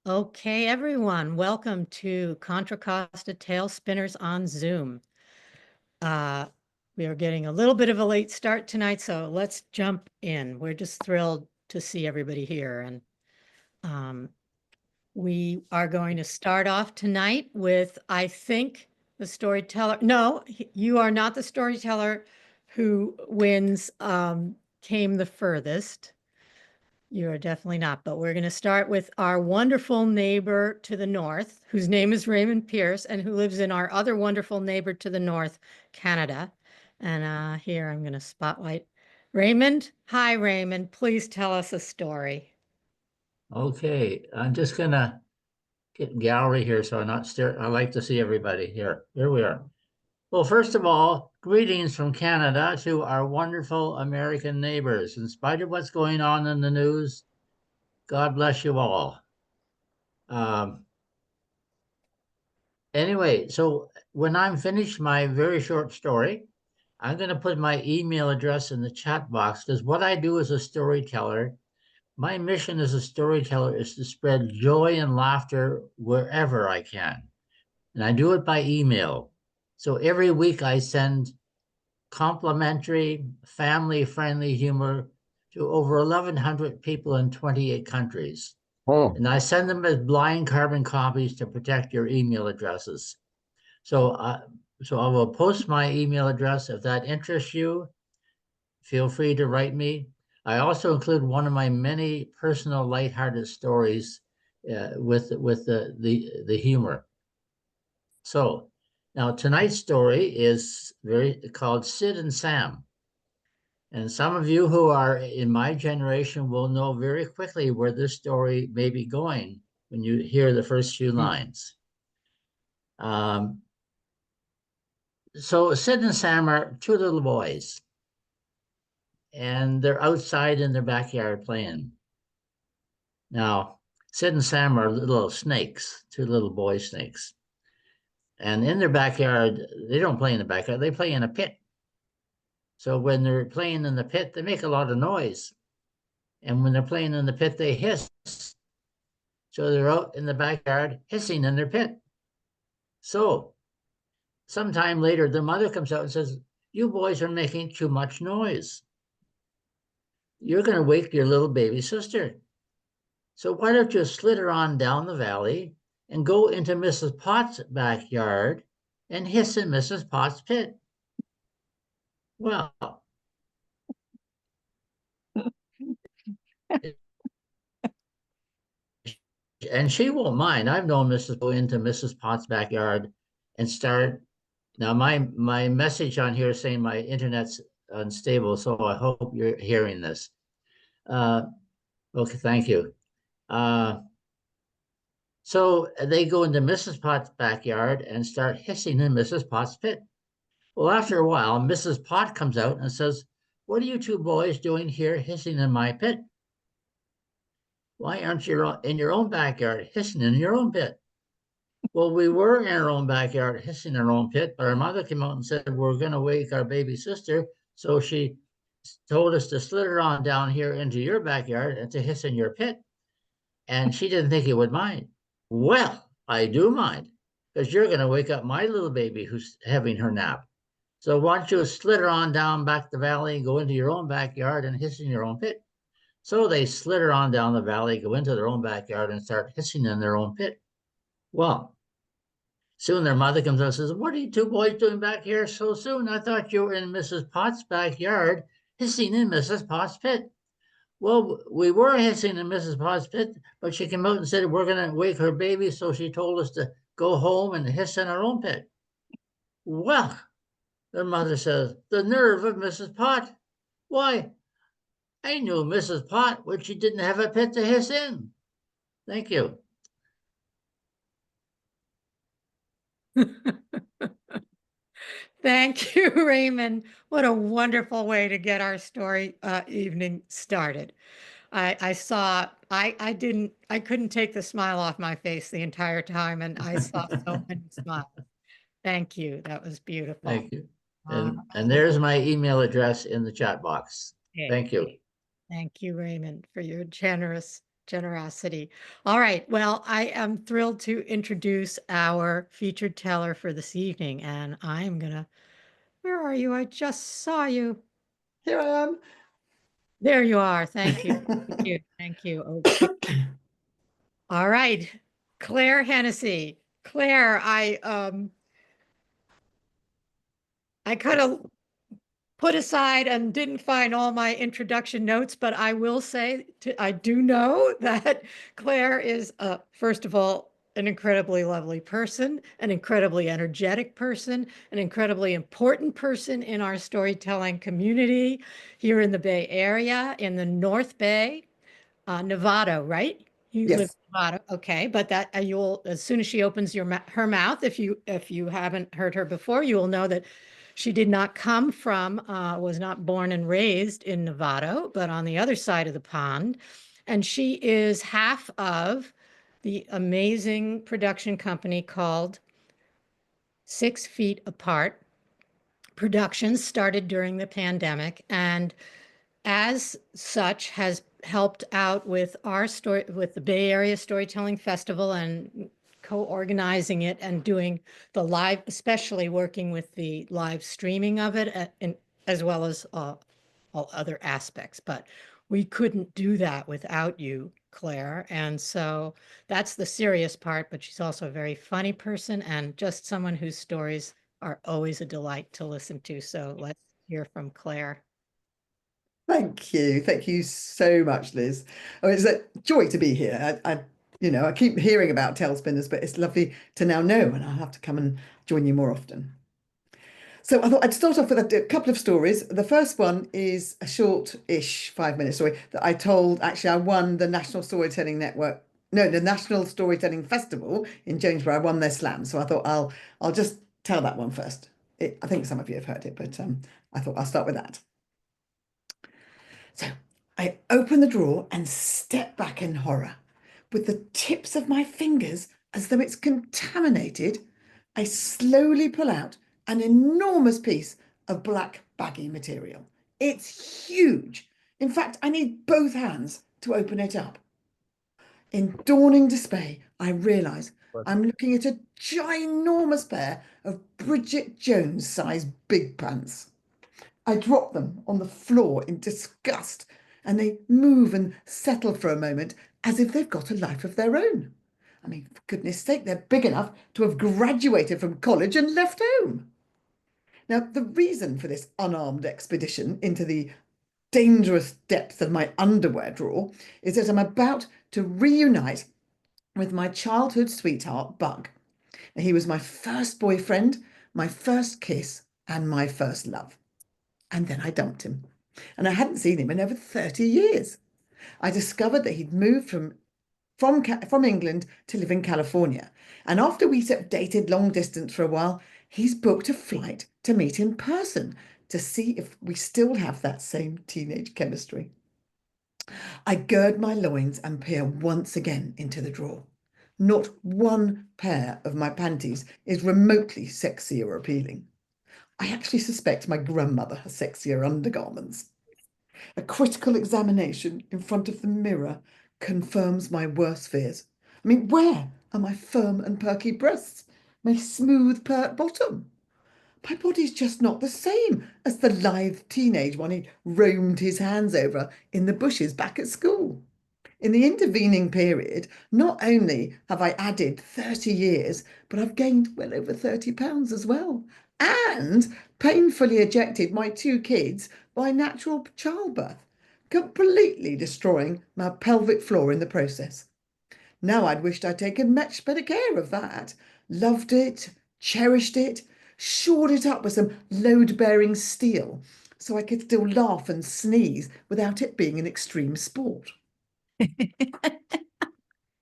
Okay, everyone, welcome to Contra Costa Tail Spinners on Zoom. We are getting a little bit of a late start tonight, so let's jump in. We're just thrilled to see everybody here. And we are going to start off tonight with, I think, the storyteller. No, you are not the storyteller who wins, came the furthest. You are definitely not, but we're going to start with our wonderful neighbor to the north, whose name is Raymond Pierce, and who lives in our other wonderful neighbor to the north, Canada. And here I'm going to spotlight Raymond. Hi, Raymond. Please tell us a story. Okay, I'm just gonna get gallery here so I'm not stare. I like to see everybody here. Here we are. Well, first of all, greetings from Canada to our wonderful American neighbors. In spite of what's going on in the news, God bless you all. Um, anyway, so when I'm finished my very short story, I'm going to put my email address in the chat box because what I do as a storyteller, my mission as a storyteller is to spread joy and laughter wherever I can. And I do it by email. So every week I send complimentary, family friendly humor to over 1,100 people in 28 countries. Oh. And I send them as blind carbon copies to protect your email addresses. So I will post my email address. If that interests you, feel free to write me. I also include one of my many personal lighthearted stories with the humor. So now tonight's story is called Sid and Sam. And some of you who are in my generation will know very quickly where this story may be going when you hear the first few lines. So Sid and Sam are two little boys, and they're outside in their backyard playing. Now, Sid and Sam are little snakes, two little boy snakes. And in their backyard, they don't play in the backyard, they play in a pit. So when they're playing in the pit, they make a lot of noise. And when they're playing in the pit, they hiss. So they're out in the backyard hissing in their pit. So sometime later, their mother comes out and says, "You boys are making too much noise. You're going to wake your little baby sister. So why don't you slither on down the valley and go into Mrs. Potts' backyard and hiss in Mrs. Potts' pit?" Well, and she won't mind. I've known Mrs. go into Mrs. Potts' backyard and start. Now, my message on here is saying my internet's unstable, so I hope you're hearing this. Okay, thank you. So they go into Mrs. Potts' backyard and start hissing in Mrs. Potts' pit. Well, after a while, Mrs. Pot comes out and says, "What are you two boys doing here hissing in my pit? Why aren't you in your own backyard hissing in your own pit?" Well, we were in our own backyard hissing in our own pit, but our mother came out and said, "We're going to wake our baby sister." So she told us to slither on down here into your backyard and to hiss in your pit. And she didn't think he would mind. Well, I do mind, because you're going to wake up my little baby who's having her nap. So why don't you slither on down back the valley and go into your own backyard and hiss in your own pit? So they slither on down the valley, go into their own backyard and start hissing in their own pit. Well, soon their mother comes out and says, "What are you two boys doing back here so soon? I thought you were in Mrs. Potts' backyard hissing in Mrs. Potts' pit." Well, we were hissing in Mrs. Potts' pit, but she came out and said we're going to wake her baby, so she told us to go home and hiss in our own pit. Well, their mother says, "The nerve of Mrs. Pot. Why, I knew Mrs. Pot when she didn't have a pit to hiss in." Thank you. Thank you, Raymond. What a wonderful way to get our story evening started. I couldn't take the smile off my face the entire time, and I saw so many smiles. Thank you. That was beautiful. Thank you. And there's my email address in the chat box. Okay. Thank you. Thank you, Raymond, for your generous generosity. All right. Well, I am thrilled to introduce our featured teller for this evening, and I'm gonna, where are you? I just saw you. Here I There you are. Thank you. Thank am. you. Thank you. Okay. All right. Claire Hennessy. Claire, I kind of put aside and didn't find all my introduction notes, but I will say I do know that Claire is, first of all, an incredibly lovely person, an incredibly energetic person, an incredibly important person in our storytelling community here in the Bay Area, in the North Bay. Nevada, right? You live Yes. in Nevada, okay? But that you'll, as soon as she opens her mouth, if you haven't heard her before, you will know that she did not come from, was not born and raised in Nevada, but on the other side of the pond, and she is half of the amazing production company called 6 Feet Apart. Productions started during the pandemic, and as such has helped out with our story with the Bay Area Storytelling Festival and co-organizing it and doing the live, especially working with the live streaming of it as well as all other aspects. But we couldn't do that without you, Claire. And so that's the serious part, but she's also a very funny person and just someone whose stories are always a delight to listen to. So let's hear from Claire. Thank you. Thank you so much, Liz. Oh, it's a joy to be here. I keep hearing about tailspinners, but it's lovely to now know, and I'll have to come and join you more often. So I thought I'd start off with a couple of stories. The first one is a short-ish 5-minute story that I told. Actually, I won the National Storytelling Network, no, the National Storytelling Festival in Jonesborough. I won their slam, so I thought I'll just tell that one first. I think some of you have heard it, but I thought I'll start with that. So I open the drawer and step back in horror. With the tips of my fingers, as though it's contaminated, I slowly pull out an enormous piece of black baggy material. It's huge. In fact, I need both hands to open it up. In dawning dismay, I realise I'm looking at a ginormous pair of Bridget Jones size big pants. I drop them on the floor in disgust, and they move and settle for a moment as if they've got a life of their own. I mean, for goodness sake, they're big enough to have graduated from college and left home. Now, the reason for this unarmed expedition into the dangerous depths of my underwear drawer is that I'm about to reunite with my childhood sweetheart, Bug. Now, he was my first boyfriend, my first kiss, and my first love. And then I dumped him. And I hadn't seen him in over 30 years. I discovered that he'd moved from England to live in California. And after we dated long distance for a while, he's booked a flight to meet in person to see if we still have that same teenage chemistry. I gird my loins and peer once again into the drawer. Not one pair of my panties is remotely sexy or appealing. I actually suspect my grandmother has sexier undergarments. A critical examination in front of the mirror confirms my worst fears. I mean, where are my firm and perky breasts? My smooth, pert bottom? My body's just not the same as the lithe teenage one he roamed his hands over in the bushes back at school. In the intervening period, not only have I added 30 years, but I've gained well over 30 pounds as well, and painfully ejected my 2 kids by natural childbirth, completely destroying my pelvic floor in the process. Now I'd wished I'd taken much better care of that, loved it, cherished it, shored it up with some load-bearing steel, so I could still laugh and sneeze without it being an extreme sport.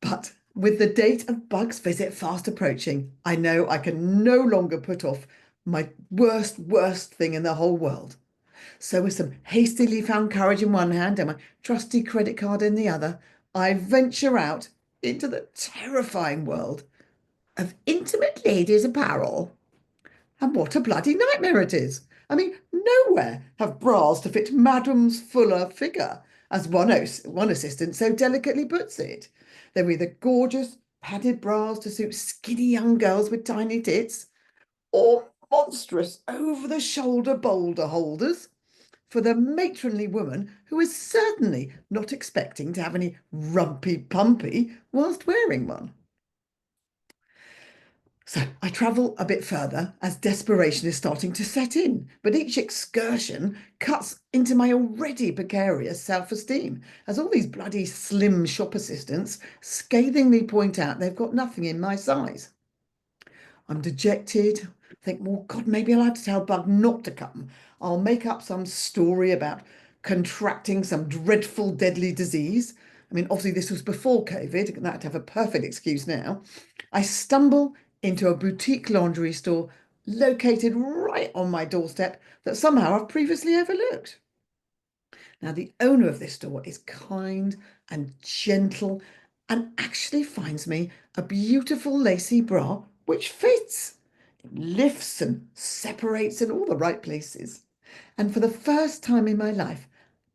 But with the date of Bug's visit fast approaching, I know I can no longer put off my worst thing in the whole world. So, with some hastily found courage in one hand and my trusty credit card in the other, I venture out into the terrifying world of intimate ladies' apparel. And what a bloody nightmare it is! I mean, nowhere have bras to fit Madam's fuller figure. as one assistant so delicately puts it. They were either gorgeous, padded bras to suit skinny young girls with tiny tits, or monstrous over-the-shoulder boulder holders for the matronly woman who is certainly not expecting to have any rumpy-pumpy whilst wearing one. So I travel a bit further as desperation is starting to set in, but each excursion cuts into my already precarious self-esteem as all these bloody slim shop assistants scathingly point out they've got nothing in my size. I'm dejected. Think, well, God, maybe I'll have to tell Bug not to come. I'll make up some story about contracting some dreadful deadly disease. I mean, obviously, this was before COVID, and I have to have a perfect excuse now. I stumble into a boutique lingerie store located right on my doorstep that somehow I've previously overlooked. Now, the owner of this store is kind and gentle and actually finds me a beautiful lacy bra which fits. It lifts and separates in all the right places. And for the first time in my life,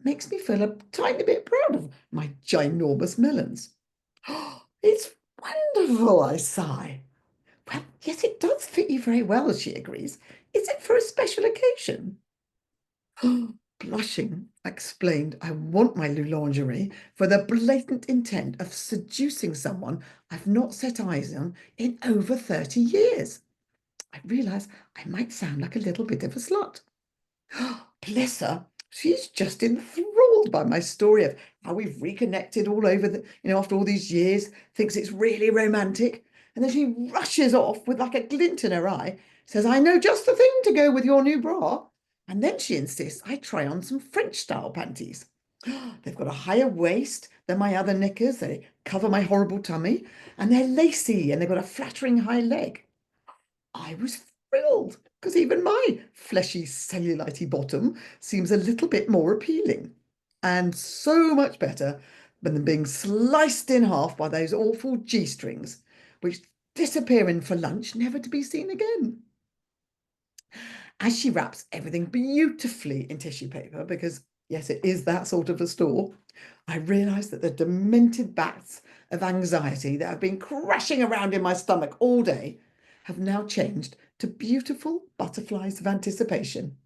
makes me feel a tiny bit proud of my ginormous melons. Oh, it's wonderful, I sigh. Well, yes, it does fit you very well, she agrees. Is it for a special occasion? Blushing, I explained I want my lingerie for the blatant intent of seducing someone I've not set eyes on in over 30 years. I realise I might sound like a little bit of a slut. Bless her, she's just enthralled by my story of how we've reconnected all over after all these years, thinks it's really romantic. And then she rushes off with like a glint in her eye, says, I know just the thing to go with your new bra. And then she insists I try on some French style panties. They've got a higher waist than my other knickers. They cover my horrible tummy and they're lacy and they've got a flattering high leg. I was thrilled because even my fleshy cellulite bottom seems a little bit more appealing and so much better than being sliced in half by those awful G-strings, which disappear in for lunch, never to be seen again. As she wraps everything beautifully in tissue paper, because yes, it is that sort of a store, I realise that the demented bats of anxiety that have been crashing around in my stomach all day have now changed to beautiful butterflies of anticipation.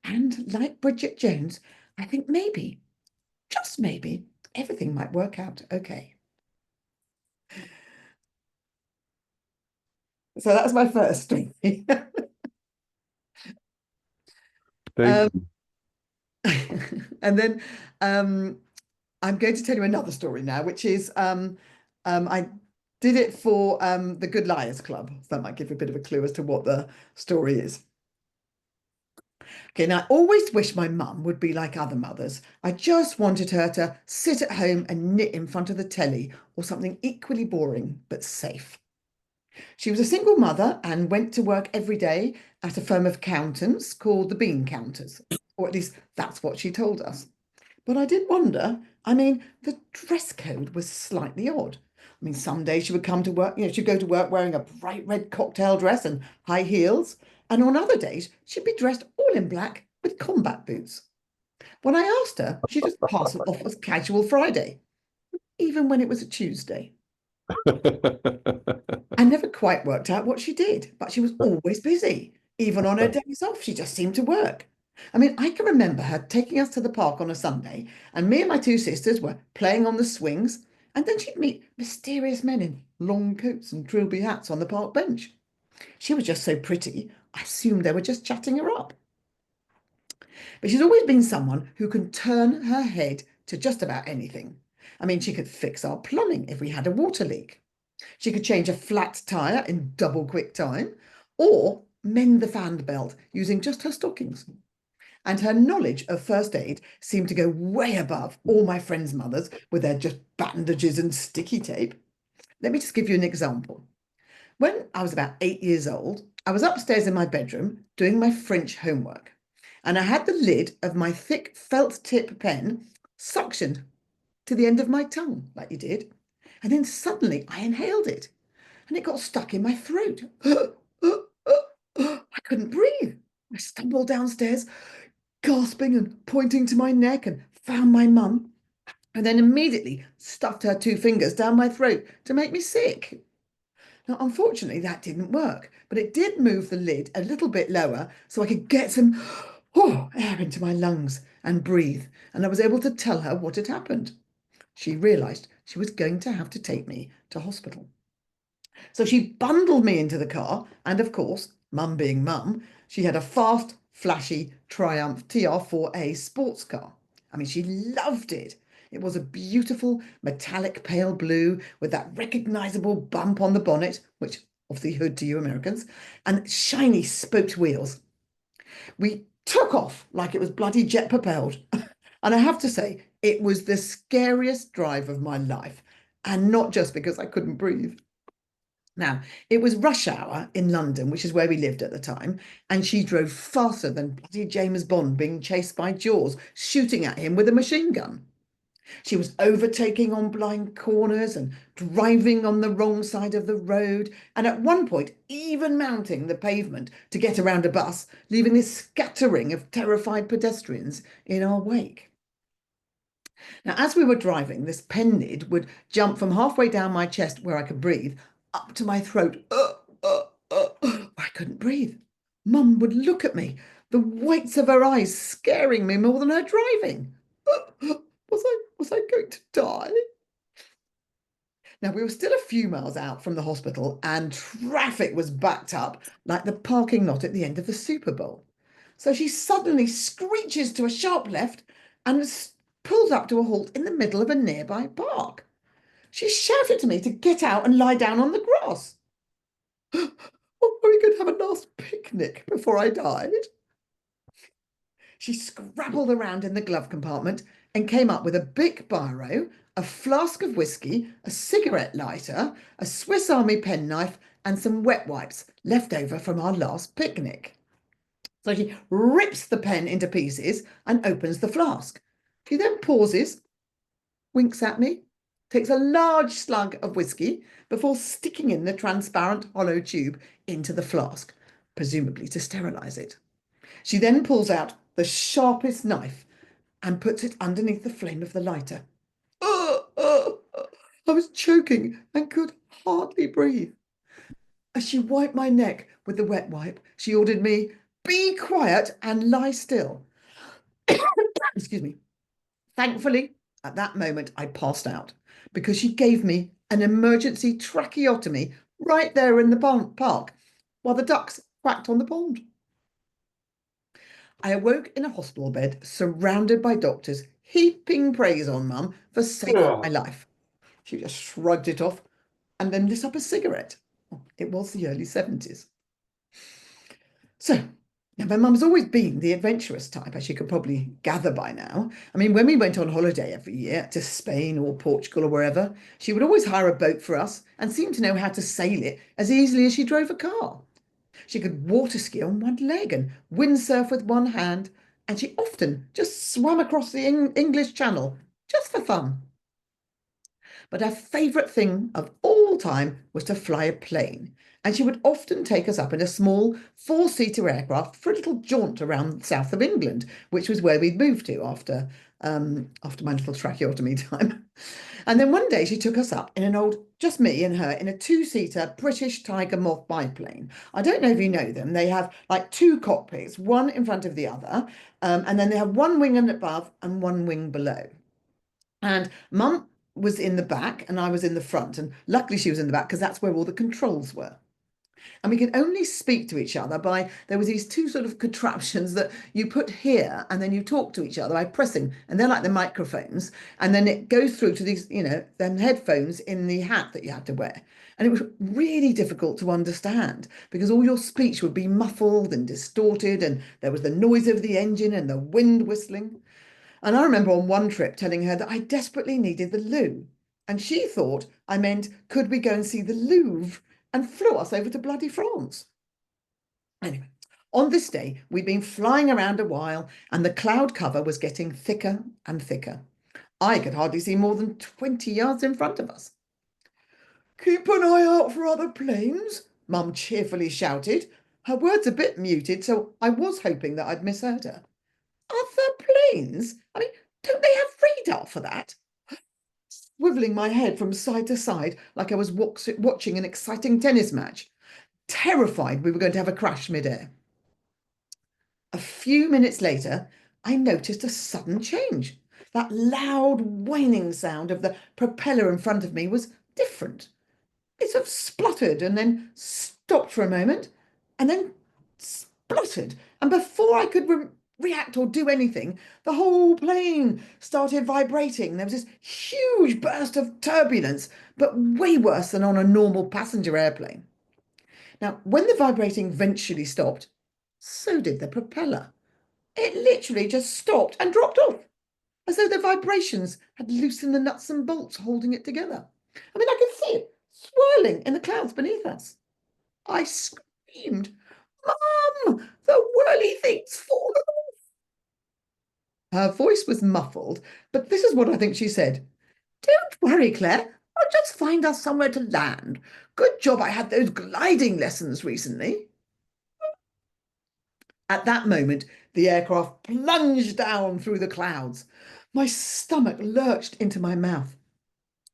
And like Bridget Jones, I think maybe, just maybe, everything might work out okay. So that's my first story. Thank you. And then I'm going to tell you another story now, which is I did it for the Good Liars Club. So that might give you a bit of a clue as to what the story is. Okay, now I always wish my mum would be like other mothers. I just wanted her to sit at home and knit in front of the telly or something equally boring but safe. She was a single mother and went to work every day at a firm of accountants called the Bean Counters, or at least that's what she told us. But I did wonder, I mean, the dress code was slightly odd. I mean, some days she would come to work, she'd go to work wearing a bright red cocktail dress and high heels. And on other days, she'd be dressed all in black with combat boots. When I asked her, she just passed it off as casual Friday, even when it was a Tuesday. I never quite worked out what she did, but she was always busy. Even on her days off, she just seemed to work. I mean, I can remember her taking us to the park on a Sunday, and me and my two sisters were playing on the swings, and then she'd meet mysterious men in long coats and trilby hats on the park bench. She was just so pretty, I assumed they were just chatting her up. But she's always been someone who can turn her head to just about anything. I mean, she could fix our plumbing if we had a water leak. She could change a flat tyre in double quick time, or mend the fan belt using just her stockings. And her knowledge of first aid seemed to go way above all my friends' mothers with their just bandages and sticky tape. Let me just give you an example. When I was about 8 years old, I was upstairs in my bedroom doing my French homework, and I had the lid of my thick felt tip pen suctioned to the end of my tongue, like you did. And then suddenly I inhaled it, and it got stuck in my throat. I couldn't breathe. I stumbled downstairs, gasping and pointing to my neck, and found my mum, and then immediately stuffed her 2 fingers down my throat to make me sick. Now, unfortunately, that didn't work, but it did move the lid a little bit lower so I could get some air into my lungs and breathe, and I was able to tell her what had happened. She realised she was going to have to take me to hospital. So she bundled me into the car, and of course, mum being mum, she had a fast, flashy Triumph TR4A sports car. I mean, she loved it. It was a beautiful metallic pale blue with that recognisable bump on the bonnet, which of the hood to you Americans, and shiny spoked wheels. We took off like it was bloody jet propelled. And I have to say, it was the scariest drive of my life, and not just because I couldn't breathe. Now, it was rush hour in London, which is where we lived at the time, and she drove faster than bloody James Bond being chased by Jaws, shooting at him with a machine gun. She was overtaking on blind corners and driving on the wrong side of the road, and at one point, even mounting the pavement to get around a bus, leaving this scattering of terrified pedestrians in our wake. Now, as we were driving, this pen lid would jump from halfway down my chest where I could breathe up to my throat. I couldn't breathe. Mum would look at me, the whites of her eyes scaring me more than her driving. Was I going to die? Now, we were still a few miles out from the hospital and traffic was backed up like the parking lot at the end of the Super Bowl. So she suddenly screeches to a sharp left and pulls up to a halt in the middle of a nearby park. She shouted to me to get out and lie down on the grass. Are we going to have a nice picnic before I died? She scrabbled around in the glove compartment and came up with a big biro, a flask of whiskey, a cigarette lighter, a Swiss Army penknife, and some wet wipes left over from our last picnic. So she rips the pen into pieces and opens the flask. She then pauses, winks at me, takes a large slug of whiskey before sticking in the transparent hollow tube into the flask, presumably to sterilise it. She then pulls out the sharpest knife and puts it underneath the flame of the lighter. I was choking and could hardly breathe. As she wiped my neck with the wet wipe, she ordered me, "Be quiet and lie still." Excuse me. Thankfully, at that moment, I passed out because she gave me an emergency tracheotomy right there in the park while the ducks quacked on the pond. I awoke in a hospital bed surrounded by doctors heaping praise on Mum for saving my life. She just shrugged it off and then lit up a cigarette. It was the early 70s. So, now my mum's always been the adventurous type, as you could probably gather by now. I mean, when we went on holiday every year to Spain or Portugal or wherever, she would always hire a boat for us and seem to know how to sail it as easily as she drove a car. She could water ski on one leg and windsurf with one hand, and she often just swam across the English Channel just for fun. But her favourite thing of all time was to fly a plane, and she would often take us up in a small 4-seater aircraft for a little jaunt around the south of England, which was where we'd moved to after my little tracheotomy time. And then one day she took us up in an old, just me and her, in a 2-seater British Tiger Moth biplane. I don't know if you know them. They have like 2 cockpits, one in front of the other, and then they have one wing above and one wing below. And Mum was in the back and I was in the front. And luckily she was in the back because that's where all the controls were. And we could only speak to each other by, there was these 2 sort of contraptions that you put here and then you talk to each other by pressing, and they're like the microphones. And then it goes through to these, then headphones in the hat that you had to wear. And it was really difficult to understand because all your speech would be muffled and distorted, and there was the noise of the engine and the wind whistling. And I remember on one trip telling her that I desperately needed the loo. And she thought I meant, could we go and see the Louvre, and flew us over to bloody France. Anyway, on this day, we'd been flying around a while and the cloud cover was getting thicker and thicker. I could hardly see more than 20 yards in front of us. "Keep an eye out for other planes," Mum cheerfully shouted. Her words a bit muted, so I was hoping that I'd misheard her. "Other planes? I mean, don't they have radar for that?" swiveling my head from side to side like I was watching an exciting tennis match, terrified we were going to have a crash midair. A few minutes later, I noticed a sudden change. That loud whining sound of the propeller in front of me was different. It sort of spluttered and then stopped for a moment and then spluttered. And before I could react or do anything, the whole plane started vibrating. There was this huge burst of turbulence, but way worse than on a normal passenger airplane. Now, when the vibrating eventually stopped, so did the propeller. It literally just stopped and dropped off, as though the vibrations had loosened the nuts and bolts holding it together. I mean, I could see it swirling in the clouds beneath us. I screamed, "Mum, the whirly thing's fallen off." Her voice was muffled, but this is what I think she said. "Don't worry, Claire. I'll just find us somewhere to land. Good job I had those gliding lessons recently." At that moment, the aircraft plunged down through the clouds. My stomach lurched into my mouth,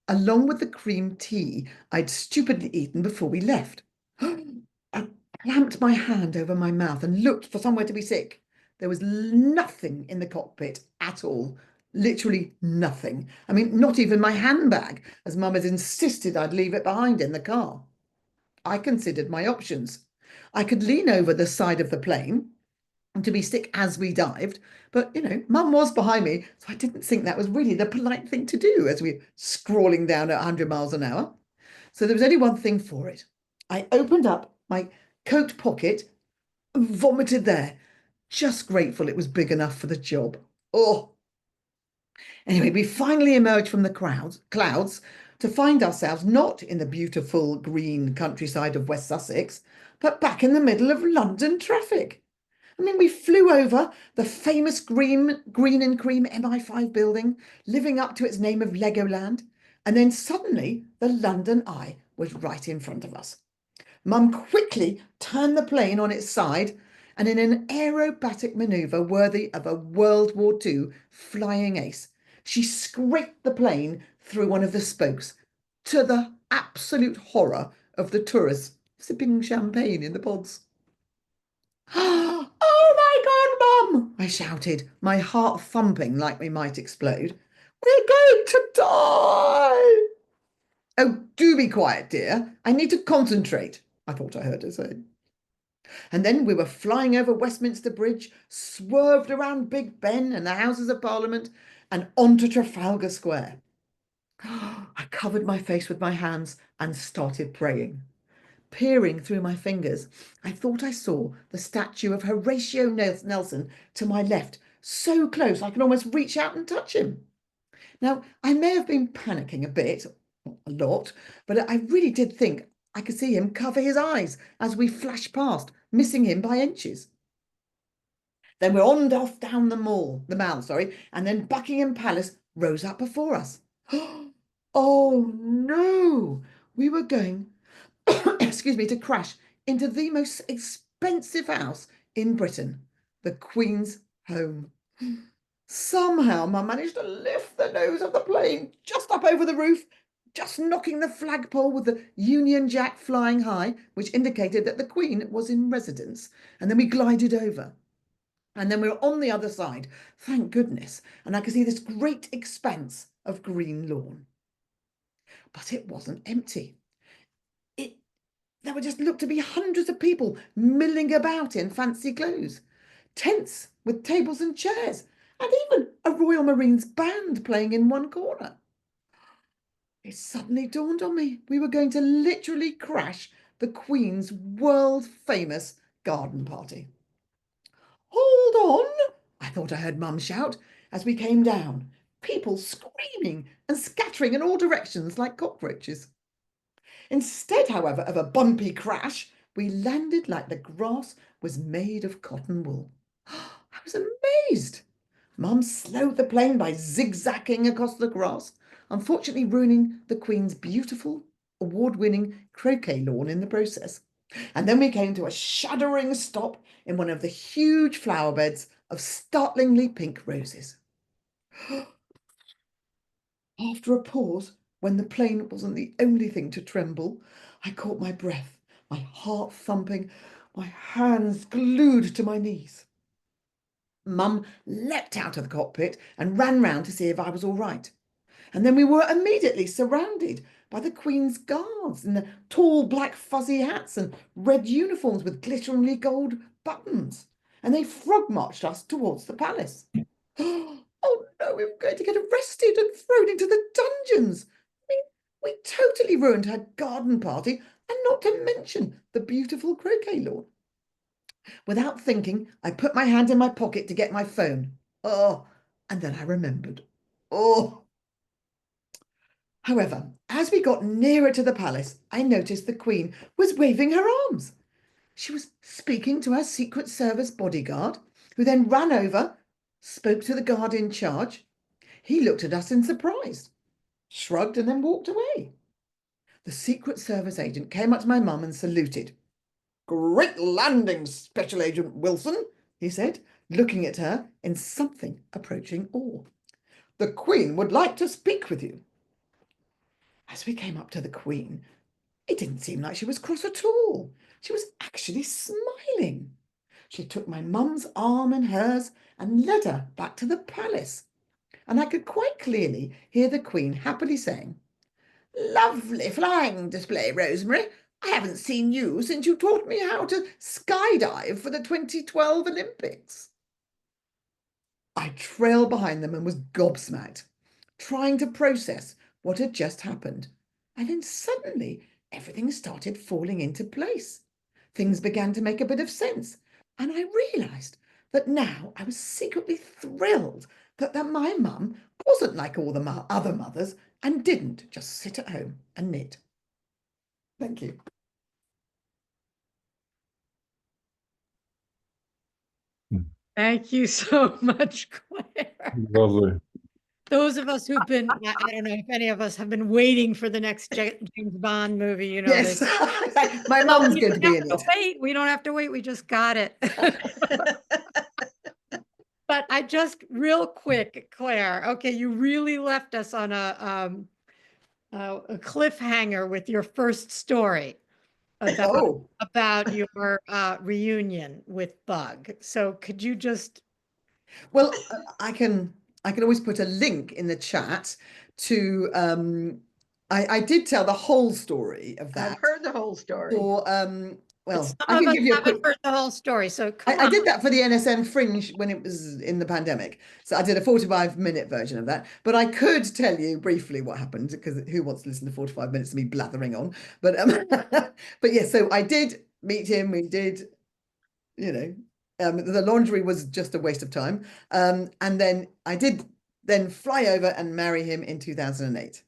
along with the cream tea I'd stupidly eaten before we left. I clamped my hand over my mouth and looked for somewhere to be sick. There was nothing in the cockpit at all. Literally nothing. I mean, not even my handbag, as Mum had insisted I'd leave it behind in the car. I considered my options. I could lean over the side of the plane and to be sick as we dived, but Mum was behind me, so I didn't think that was really the polite thing to do as we were scrawling down at 100 miles an hour. So there was only one thing for it. I opened up my coat pocket and vomited there, just grateful it was big enough for the job. Oh, anyway, we finally emerged from the clouds to find ourselves not in the beautiful green countryside of West Sussex, but back in the middle of London traffic. I mean, we flew over the famous green and cream MI5 building, living up to its name of Legoland, and then suddenly the London Eye was right in front of us. Mum quickly turned the plane on its side, and in an aerobatic manoeuvre worthy of a World War II flying ace, she scraped the plane through one of the spokes, to the absolute horror of the tourists sipping champagne in the pods. "Oh my God, Mum!" I shouted, my heart thumping like we might explode. "We're going to die!" "Oh, do be quiet, dear. I need to concentrate," I thought I heard her say. And then we were flying over Westminster Bridge, swerved around Big Ben and the Houses of Parliament, and onto Trafalgar Square. I covered my face with my hands and started praying. Peering through my fingers, I thought I saw the statue of Horatio Nelson to my left, so close I could almost reach out and touch him. Now, I may have been panicking a bit, not a lot, but I really did think I could see him cover his eyes as we flashed past, missing him by inches. Then we're on off down the mall, and then Buckingham Palace rose up before us. Oh no, we were going excuse me, to crash into the most expensive house in Britain, the Queen's home. Somehow Mum managed to lift the nose of the plane just up over the roof, just knocking the flagpole with the Union Jack flying high, which indicated that the Queen was in residence. And then we glided over. And then we were on the other side, thank goodness, and I could see this great expanse of green lawn. But it wasn't empty. There would just look to be hundreds of people milling about in fancy clothes, tents with tables and chairs, and even a Royal Marines band playing in one corner. It suddenly dawned on me we were going to literally crash the Queen's world-famous garden party. "Hold on!" I thought I heard Mum shout as we came down, people screaming and scattering in all directions like cockroaches. Instead, however, of a bumpy crash, we landed like the grass was made of cotton wool. I was amazed. Mum slowed the plane by zigzagging across the grass, unfortunately ruining the Queen's beautiful, award-winning croquet lawn in the process. And then we came to a shuddering stop in one of the huge flower beds of startlingly pink roses. After a pause, when the plane wasn't the only thing to tremble, I caught my breath, my heart thumping, my hands glued to my knees. Mum leapt out of the cockpit and ran round to see if I was all right. And then we were immediately surrounded by the Queen's guards in the tall black fuzzy hats and red uniforms with glitteringly gold buttons. And they frog marched us towards the palace. Oh no, we were going to get arrested and thrown into the dungeons. I mean, we totally ruined her garden party, and not to mention the beautiful croquet lawn. Without thinking, I put my hand in my pocket to get my phone. Oh, and then I remembered. Oh. However, as we got nearer to the palace, I noticed the Queen was waving her arms. She was speaking to her Secret Service bodyguard, who then ran over, spoke to the guard in charge. He looked at us in surprise, shrugged, and then walked away. The Secret Service agent came up to my mum and saluted. "Great landing, Special Agent Wilson," he said, looking at her in something approaching awe. "The Queen would like to speak with you." As we came up to the Queen, it didn't seem like she was cross at all. She was actually smiling. She took my mum's arm in hers and led her back to the palace. And I could quite clearly hear the Queen happily saying, "Lovely flying display, Rosemary. I haven't seen you since you taught me how to skydive for the 2012 Olympics." I trailed behind them and was gobsmacked, trying to process what had just happened. And then suddenly everything started falling into place. Things began to make a bit of sense. And I realised that now I was secretly thrilled that my mum wasn't like all the other mothers and didn't just sit at home and knit. Thank you. Thank you so much, Claire. Lovely. Those of us who've been, I don't know if any of us have been waiting for the next James Bond movie, you know. Yes, my mum's going to be in it. Wait, we don't have to wait. We just got it. But I just real quick, Claire. Okay, you really left us on a cliffhanger with your first story about your reunion with Bug. So could you just? Well, I can always put a link in the chat to I did tell the whole story of that. I've heard the whole story. Or well, Some I of can us give you a haven't quick. heard the whole story, so I did that for the NSN Fringe when it was in the pandemic. So I did a 45-minute version of that. But I could tell you briefly what happened, because who wants to listen to 45 minutes of me blathering on? But but yes, so I did meet him. We did, you know, the laundry was just a waste of time. And then I did then fly over and marry him in 2008.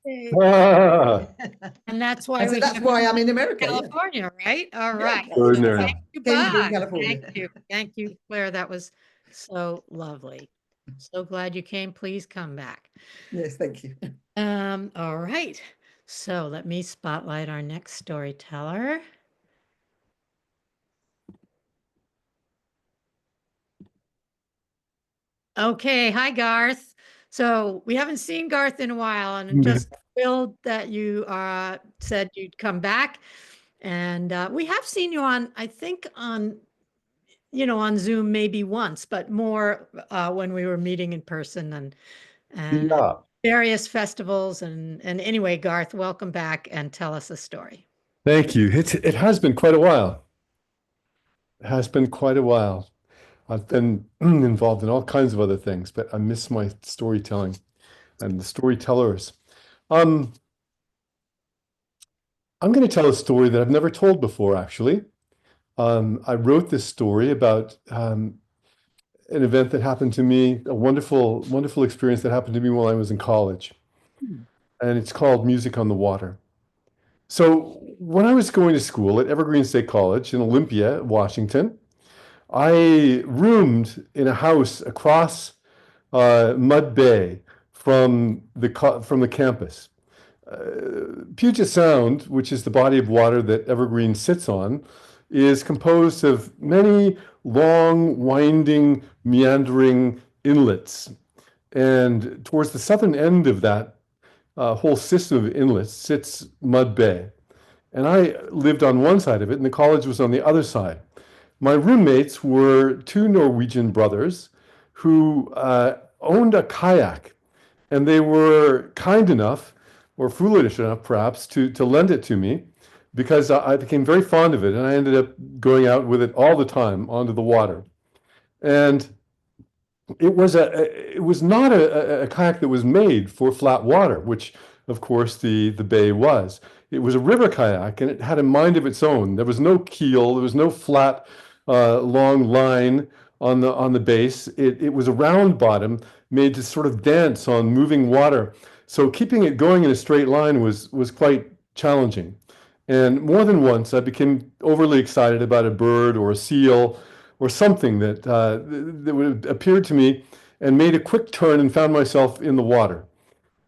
And that's why that's why I'm in America, California, right? All right. Extraordinary. Thank you, Cambridge, Bug. California. Thank you, Claire. That was so lovely. So glad you came. Please come back. Yes, thank you. All right. So let me spotlight our next storyteller. Okay, hi Garth. So we haven't seen Garth in a while, and I'm just thrilled that you said you'd come back. And we have seen you on, I think on, on Zoom maybe once, but more when we were meeting in person and Yeah. various festivals. And anyway, Garth, welcome back and tell us a story. Thank you. It has been quite a while. It has been quite a while. I've been involved in all kinds of other things, but I miss my storytelling and the storytellers. I'm going to tell a story that I've never told before, actually. I wrote this story about an event that happened to me, a wonderful, wonderful experience that happened to me while I was in college. And it's called Music on the Water. So when I was going to school at Evergreen State College in Olympia, Washington, I roomed in a house across Mud Bay from the campus. Puget Sound, which is the body of water that Evergreen sits on, is composed of many long, winding, meandering inlets. And towards the southern end of that whole system of inlets sits Mud Bay. And I lived on one side of it, and the college was on the other side. My roommates were two Norwegian brothers who owned a kayak, and they were kind enough, or foolish enough perhaps, to lend it to me because I became very fond of it, and I ended up going out with it all the time onto the water. And it was not a kayak that was made for flat water, which of course the bay was. It was a river kayak, and it had a mind of its own. There was no keel, there was no flat long line on the base. It was a round bottom made to sort of dance on moving water. So keeping it going in a straight line was quite challenging. And more than once, I became overly excited about a bird or a seal or something that would appear to me and made a quick turn and found myself in the water.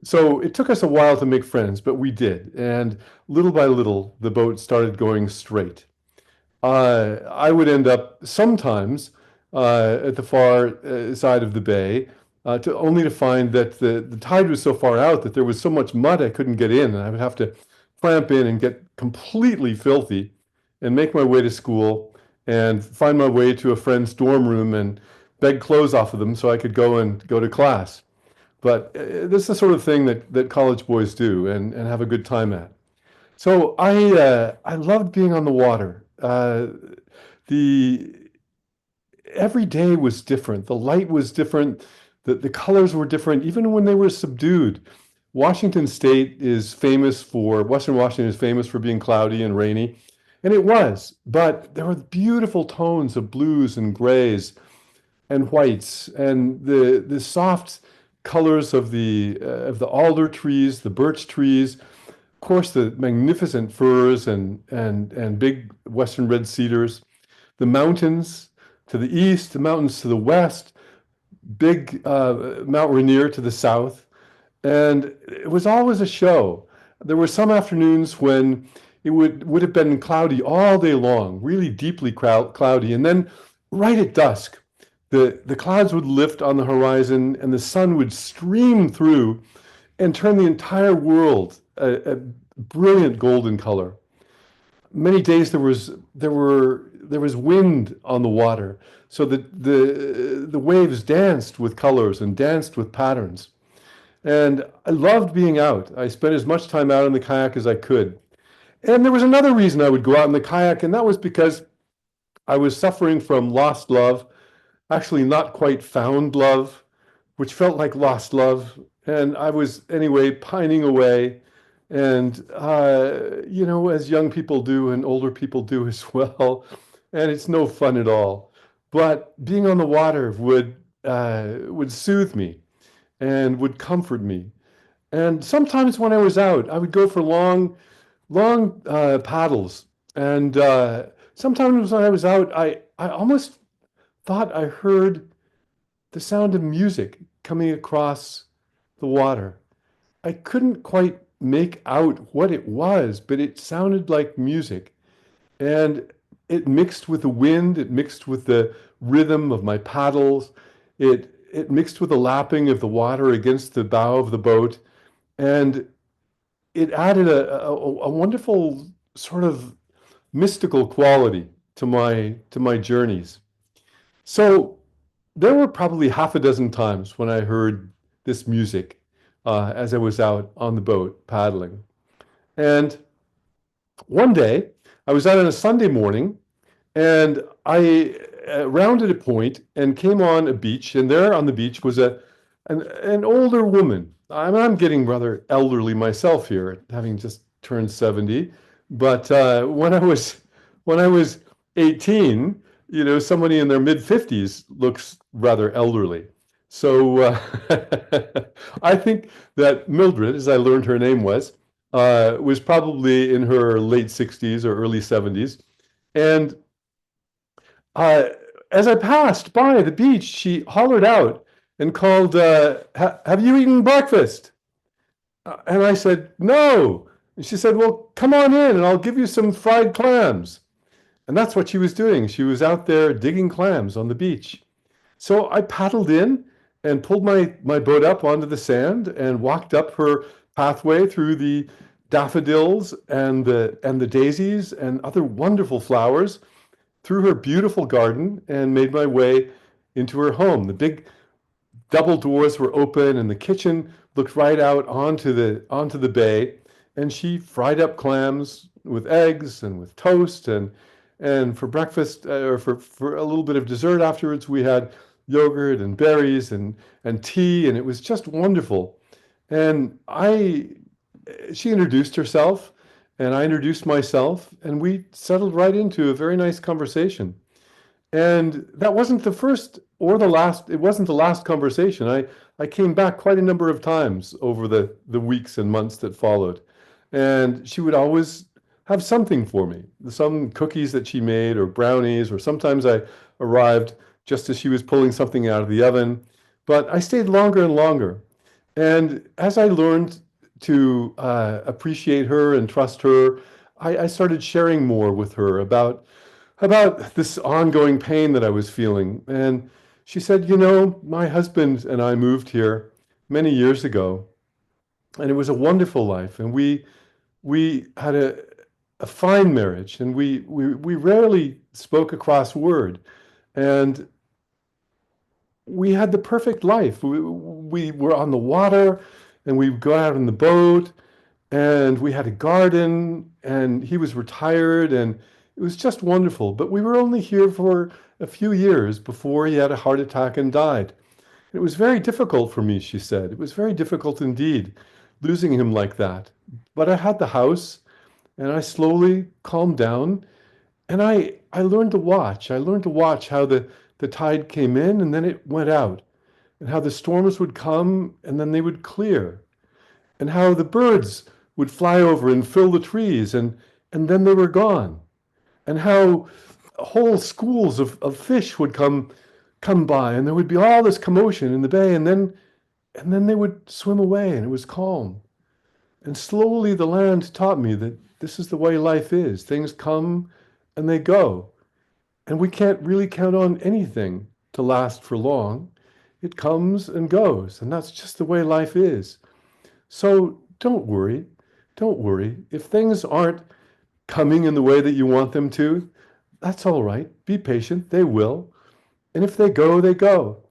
So it took us a while to make friends, but we did. And little by little, the boat started going straight. I would end up sometimes at the far side of the bay, only to find that the tide was so far out that there was so much mud I couldn't get in, and I would have to clamp in and get completely filthy and make my way to school and find my way to a friend's dorm room and beg clothes off of them so I could go to class. But this is the sort of thing that college boys do and have a good time at. So I loved being on the water. The every day was different. The light was different. The colors were different, even when they were subdued. Western Washington is famous for being cloudy and rainy, and it was, but there were beautiful tones of blues and grays and whites, and the soft colors of the alder trees, the birch trees, of course, the magnificent firs and big western red cedars, the mountains to the east, the mountains to the west, big Mount Rainier to the south. And it was always a show. There were some afternoons when it would have been cloudy all day long, really deeply cloudy. And then right at dusk, the clouds would lift on the horizon and the sun would stream through and turn the entire world a brilliant golden color. Many days there was wind on the water, so that the waves danced with colors and danced with patterns. And I loved being out. I spent as much time out in the kayak as I could. And there was another reason I would go out in the kayak, and that was because I was suffering from lost love, actually not quite found love, which felt like lost love. And I was, anyway, pining away. And, as young people do and older people do as well. And it's no fun at all. But being on the water would soothe me and would comfort me. And sometimes when I was out, I would go for long paddles. And sometimes when I was out, I almost thought I heard the sound of music coming across the water. I couldn't quite make out what it was, but it sounded like music. And it mixed with the wind, it mixed with the rhythm of my paddles, it mixed with the lapping of the water against the bow of the boat, and it added a wonderful sort of mystical quality to my journeys. So there were probably half a dozen times when I heard this music as I was out on the boat paddling. And one day I was out on a Sunday morning, and I rounded a point and came on a beach, and there on the beach was an older woman. I'm getting rather elderly myself here, having just turned 70. But when I was 18, somebody in their mid 50s looks rather elderly. So I think that Mildred, as I learned her name was probably in her late 60s or early 70s. And as I passed by the beach, she hollered out and called, "Have you eaten breakfast?" And I said, "No." And she said, "Well, come on in and I'll give you some fried clams." And that's what she was doing. She was out there digging clams on the beach. So I paddled in and pulled my boat up onto the sand and walked up her pathway through the daffodils and the daisies and other wonderful flowers through her beautiful garden and made my way into her home. The big double doors were open and the kitchen looked right out onto the bay, and she fried up clams with eggs and with toast, and for breakfast or for a little bit of dessert afterwards we had yogurt and berries and tea, and it was just wonderful. And I she introduced herself and I introduced myself, and we settled right into a very nice conversation. And that wasn't the first or the last, it wasn't the last conversation. I came back quite a number of times over the weeks and months that followed. And she would always have something for me, some cookies that she made or brownies, or sometimes I arrived just as she was pulling something out of the oven. But I stayed longer and longer. And as I learned to appreciate her and trust her, I started sharing more with her about this ongoing pain that I was feeling. And she said, my husband and I moved here many years ago, and it was a wonderful life. And we had a fine marriage, and we rarely spoke across word. And we had the perfect life. We were on the water, and we'd go out on the boat, and we had a garden, and he was retired, and it was just wonderful. But we were only here for a few years before he had a heart attack and died. It was very difficult for me, she said. It was very difficult indeed, losing him like that. But I had the house, and I slowly calmed down, and I learned to watch. I learned to watch how the tide came in and then it went out, and how the storms would come and then they would clear, and how the birds would fly over and fill the trees, and then they were gone, and how whole schools of fish would come by, and there would be all this commotion in the bay, and then they would swim away, and it was calm. And slowly the land taught me that this is the way life is. Things come and they go, and we can't really count on anything to last for long. It comes and goes, and that's just the way life is. So don't worry. Don't worry. If things aren't coming in the way that you want them to, that's all right. Be patient. They will. And if they go, they go.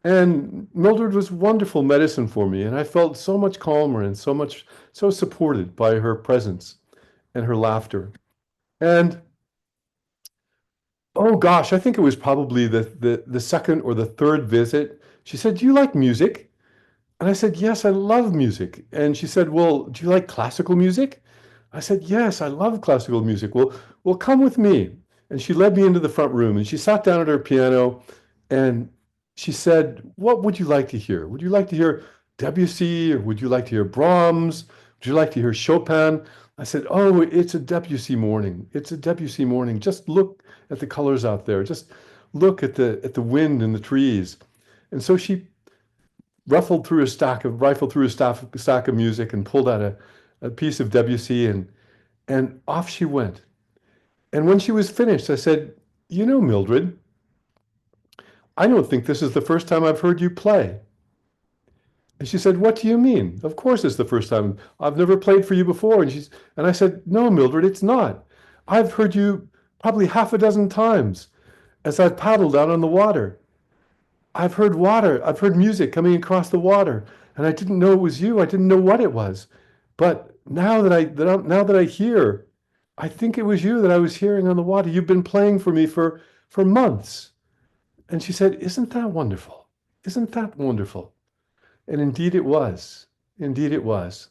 And Mildred was wonderful medicine for me, and I felt so much calmer and so supported by her presence and her laughter. And oh gosh, I think it was probably the second or the third visit. She said, "Do you like music?" And I said, "Yes, I love music." And she said, "Well, do you like classical music?" I said, "Yes, I love classical music." Well, come with me. And she led me into the front room, and she sat down at her piano, and she said, "What would you like to hear? Would you like to hear Debussy, or would you like to hear Brahms? Would you like to hear Chopin?" I said, "Oh, it's a Debussy morning. It's a Debussy morning. Just look at the colors out there. Just look at the wind and the trees." And so she rifled through a stack of music and pulled out a piece of Debussy, and off she went. And when she was finished, I said, Mildred, I don't think this is the first time I've heard you play." And she said, "What do you mean? Of course it's the first time. I've never played for you before." And I said, "No, Mildred, it's not. I've heard you probably half a dozen times as I've paddled out on the water. I've heard water. I've heard music coming across the water, and I didn't know it was you. I didn't know what it was. But now that I hear, I think it was you that I was hearing on the water. You've been playing for me for months." And she said, "Isn't that wonderful? Isn't that wonderful?" And indeed it was. Indeed it was.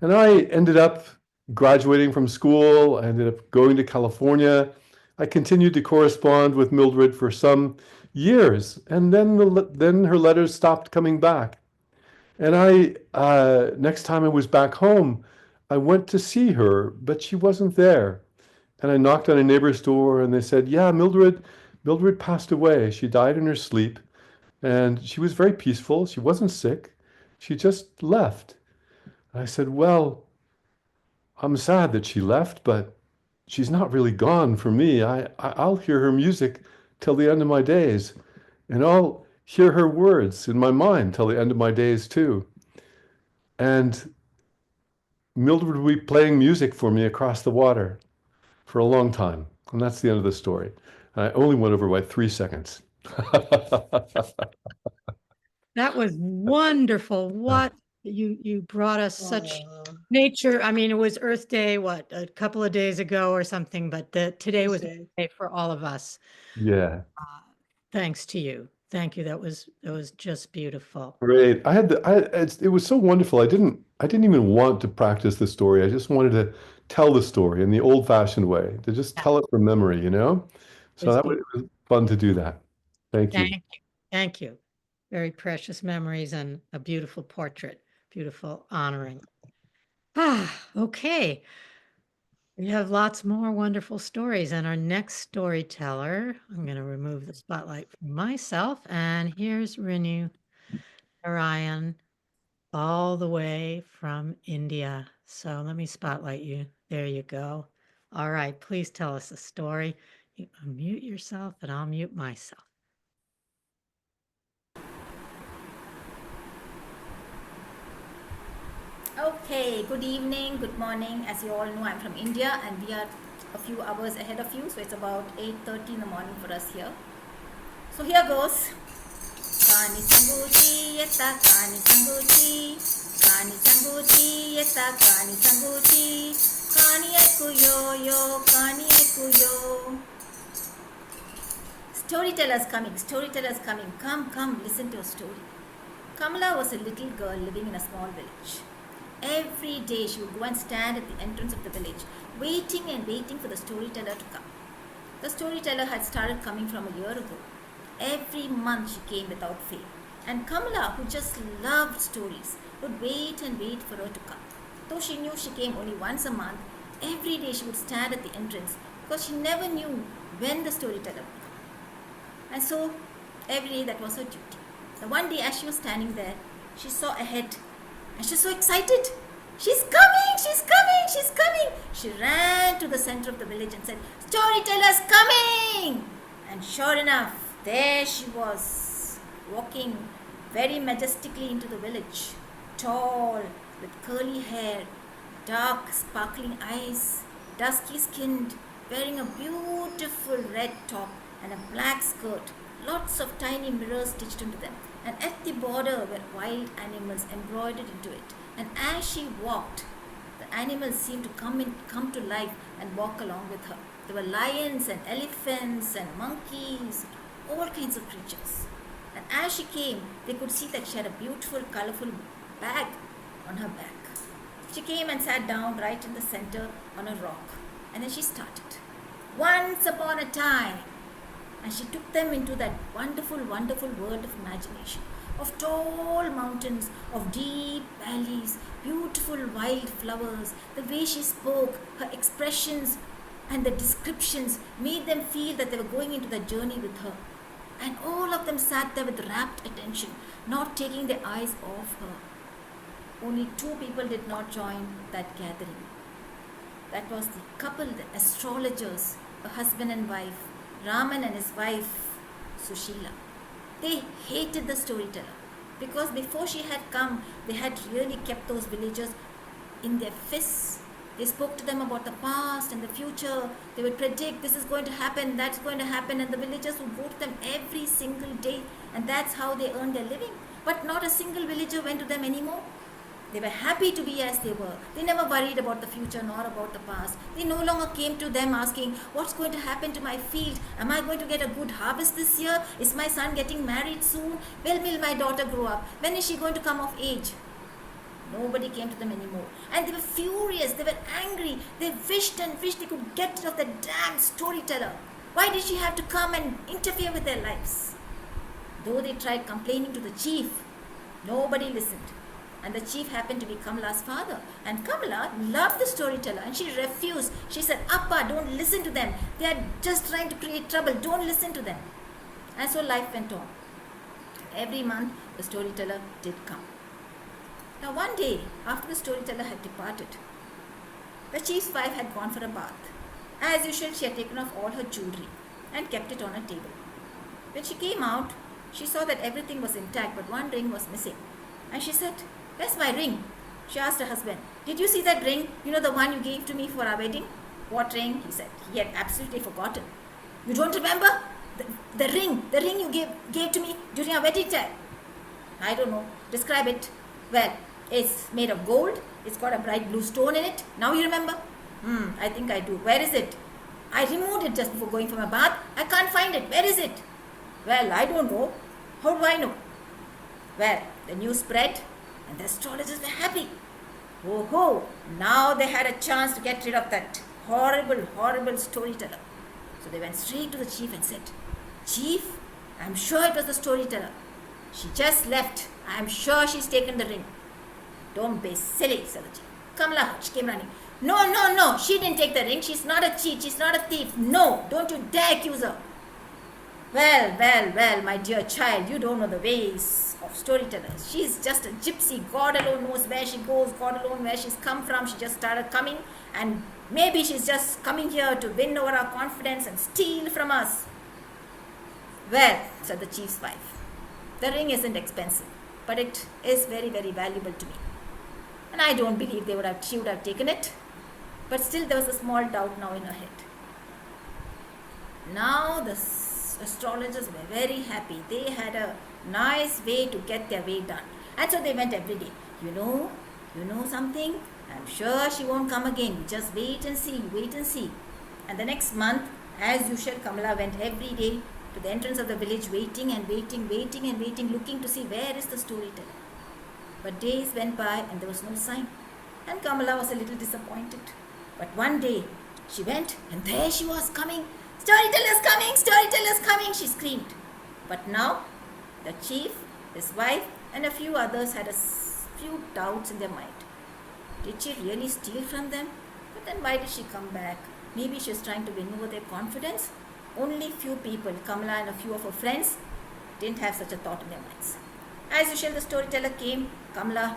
And I ended up graduating from school. I ended up going to California. I continued to correspond with Mildred for some years, and then her letters stopped coming back. And next time I was back home, I went to see her, but she wasn't there. And I knocked on a neighbor's door, and they said, "Yeah, Mildred passed away. She died in her sleep, and she was very peaceful. She wasn't sick. She just left." And I said, "Well, I'm sad that she left, but she's not really gone for me. I'll hear her music till the end of my days, and I'll hear her words in my mind till the end of my days too." And Mildred would be playing music for me across the water for a long time. And that's the end of the story. I only went over by 3 seconds. That was wonderful. What you brought us such nature. I mean, it was Earth Day, what, a couple of days ago or something, but today was a day for all of us. Yeah. Thanks to you. Thank you. That was just beautiful. Great. It was so wonderful. I didn't even want to practice the story. I just wanted to tell the story in the old-fashioned way, to just tell it from memory, you know? So Was it was fun to do that. Thank you. Thank you. Thank you. Very precious memories and a beautiful portrait. Beautiful honoring. Okay. We have lots more wonderful stories. And our next storyteller, I'm going to remove the spotlight from myself. And here's Renu Narayan, all the way from India. So let me spotlight you. There you go. All right. Please tell us a story. You unmute yourself and I'll mute myself. Okay, good evening, good morning. As you all know, I'm from India and we are a few hours ahead of you. So it's about 8:30 in the morning for us here. So here goes. Kani sanguchi yetta kani sanguchi. Kani sanguchi yetta kani sanguchi. Kani ekuyo yo kani ekuyo. Storytellers coming. Come, listen to a story. Kamala was a little girl living in a small village. Every day she would go and stand at the entrance of the village, waiting for the storyteller to come. The storyteller had started coming from a year ago. Every month she came without fail. And Kamala, who just loved stories, would wait for her to come. Though she knew she came only once a month, every day she would stand at the entrance because she never knew when the storyteller would come. And so every day that was her duty. So one day as she was standing there, she saw ahead and she was so excited. She's coming. She ran to the center of the village and said, "Storyteller's coming!" And sure enough, there she was, walking very majestically into the village, tall, with curly hair, dark, sparkling eyes, dusky skinned, wearing a beautiful red top and a black skirt, lots of tiny mirrors stitched into them, and at the border were wild animals embroidered into it. And as she walked, the animals seemed to come to life and walk along with her. There were lions and elephants and monkeys, all kinds of creatures. And as she came, they could see that she had a beautiful, colorful bag on her back. She came and sat down right in the center on a rock. And then she started. Once upon a time. And she took them into that wonderful, wonderful world of imagination, of tall mountains, of deep valleys, beautiful wild flowers. The way she spoke, her expressions and the descriptions made them feel that they were going into the journey with her. And all of them sat there with rapt attention, not taking their eyes off her. Only two people did not join that gathering. That was the couple, the astrologers, a husband and wife, Raman and his wife, Sushila. They hated the storyteller because before she had come, they had really kept those villagers in their fists. They spoke to them about the past and the future. They would predict this is going to happen, that's going to happen, and the villagers would go to them every single day, and that's how they earned their living. But not a single villager went to them anymore. They were happy to be as they were. They never worried about the future nor about the past. They no longer came to them asking, what's going to happen to my field? Am I going to get a good harvest this year? Is my son getting married soon? When will my daughter grow up? When is she going to come of age? Nobody came to them anymore. And they were furious. They were angry. They wished they could get rid of the damn storyteller. Why did she have to come and interfere with their lives? Though they tried complaining to the chief, nobody listened. And the chief happened to be Kamala's father. And Kamala loved the storyteller and she refused. She said, Appa, don't listen to them. They are just trying to create trouble. Don't listen to them. And so life went on. Every month, the storyteller did come. Now one day, after the storyteller had departed, the chief's wife had gone for a bath. As usual, she had taken off all her jewelry and kept it on a table. When she came out, she saw that everything was intact, but one ring was missing. And she said, where's my ring? She asked her husband, "Did you see that ring? You know, the one you gave to me for our wedding?" "What ring?" he said. He had absolutely forgotten. "You don't remember? The ring you gave to me during our wedding time." "I don't know. Describe it." "Well, it's made of gold. It's got a bright blue stone in it. Now you remember?" I think I do. Where is it?" "I removed it just before going for my bath. I can't find it. Where is it?" "Well, I don't know. How do I know?" Well, the news spread and the astrologers were happy. Oh ho! Now they had a chance to get rid of that horrible storyteller. So they went straight to the chief and said, "Chief, I'm sure it was the storyteller. She just left. I'm sure she's taken the ring." "Don't be silly," said the chief. Kamala Hutch came running. No, she didn't take the ring. She's not a cheat. She's not a thief. No, don't you dare accuse her." Well, my dear child, you don't know the ways of storytellers. She's just a gypsy. God alone knows where she goes. God alone where she's come from. She just started coming, and maybe she's just coming here to win over our confidence and steal from us. "Well," said the chief's wife, "the ring isn't expensive, but it is very, very valuable to me. And I don't believe she would have taken it." But still there was a small doubt now in her head. Now the astrologers were very happy. They had a nice way to get their way done. And so they went every day. You know something? I'm sure she won't come again. You just wait and see. And the next month, as usual, Kamala went every day to the entrance of the village, waiting, looking to see where is the storyteller. But days went by and there was no sign. And Kamala was a little disappointed. But one day, she went and there she was coming. Storyteller's coming, she screamed. But now, the chief, his wife, and a few others had a few doubts in their mind. Did she really steal from them? But then why did she come back? Maybe she was trying to win over their confidence. Only few people, Kamala and a few of her friends, didn't have such a thought in their minds. As usual, the storyteller came. Kamala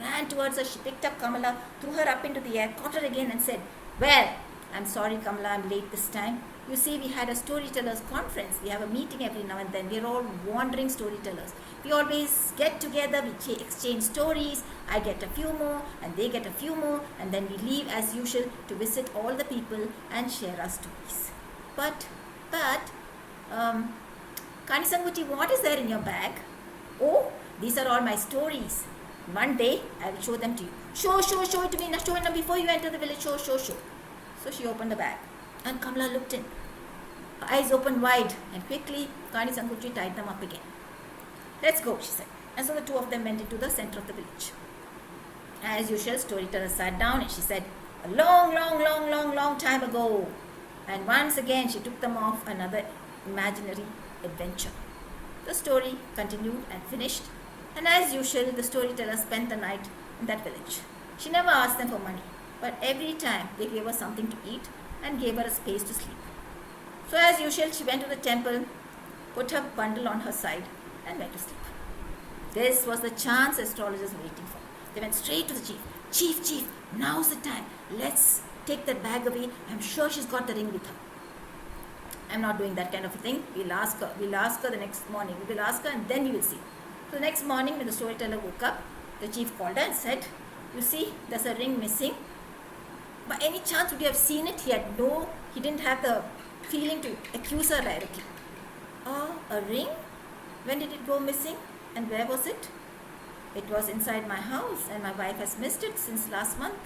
ran towards her. She picked up Kamala, threw her up into the air, caught her again and said, "Well, I'm sorry, Kamala, I'm late this time. You see, we had a storytellers conference. We have a meeting every now and then. We're all wandering storytellers. We always get together, we exchange stories. I get a few more and they get a few more, and then we leave as usual to visit all the people and share our stories. But, Kanisanguchi, what is there in your bag?" "Oh, these are all my stories. One day I will show them to you." Show it to me. Now show it now before you enter the village. Show. So she opened the bag and Kamala looked in. Her eyes opened wide and quickly Kanisanguchi tied them up again. "Let's go," she said. And so the two of them went into the center of the village. As usual, storyteller sat down and she said, "A long time ago." And once again she took them off another imaginary adventure. The story continued and finished, and as usual, the storyteller spent the night in that village. She never asked them for money, but every time they gave her something to eat and gave her a space to sleep. So as usual, she went to the temple, put her bundle on her side and went to sleep. This was the chance astrologers were waiting for. They went straight to the chief. Chief, now's the time. Let's take that bag away. I'm sure she's got the ring with her." "I'm not doing that kind of a thing. We'll ask her the next morning. We will ask her and then we will see." So the next morning when the storyteller woke up, the chief called her and said, "You see, there's a ring missing. By any chance would you have seen it?" He didn't have the feeling to accuse her directly. "Oh, a ring? When did it go missing? And where was it?" "It was inside my house and my wife has missed it since last month."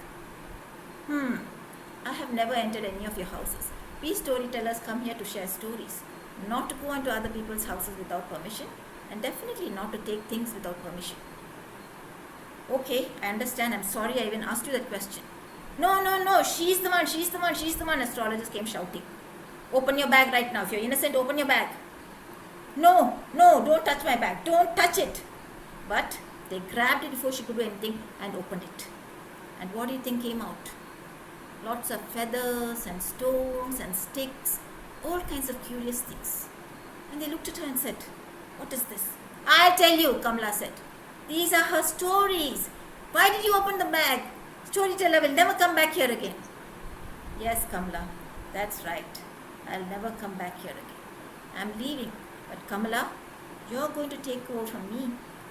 "I have never entered any of your houses. We storytellers come here to share stories, not to go into other people's houses without permission, and definitely not to take things without permission." "Okay, I understand. I'm sorry I even asked you that question." No, she's the one, astrologers came shouting. "Open your bag right now. If you're innocent, open your bag." No, don't touch my bag. Don't touch it." But they grabbed it before she could do anything and opened it. And what do you think came out? Lots of feathers and stones and sticks, all kinds of curious things. And they looked at her and said, "What is this?" "I'll tell you," Kamala said. "These are her stories. Why did you open the bag? Storyteller will never come back here again." "Yes, Kamala, that's right. I'll never come back here again. I'm leaving. But Kamala, you're going to take over from me.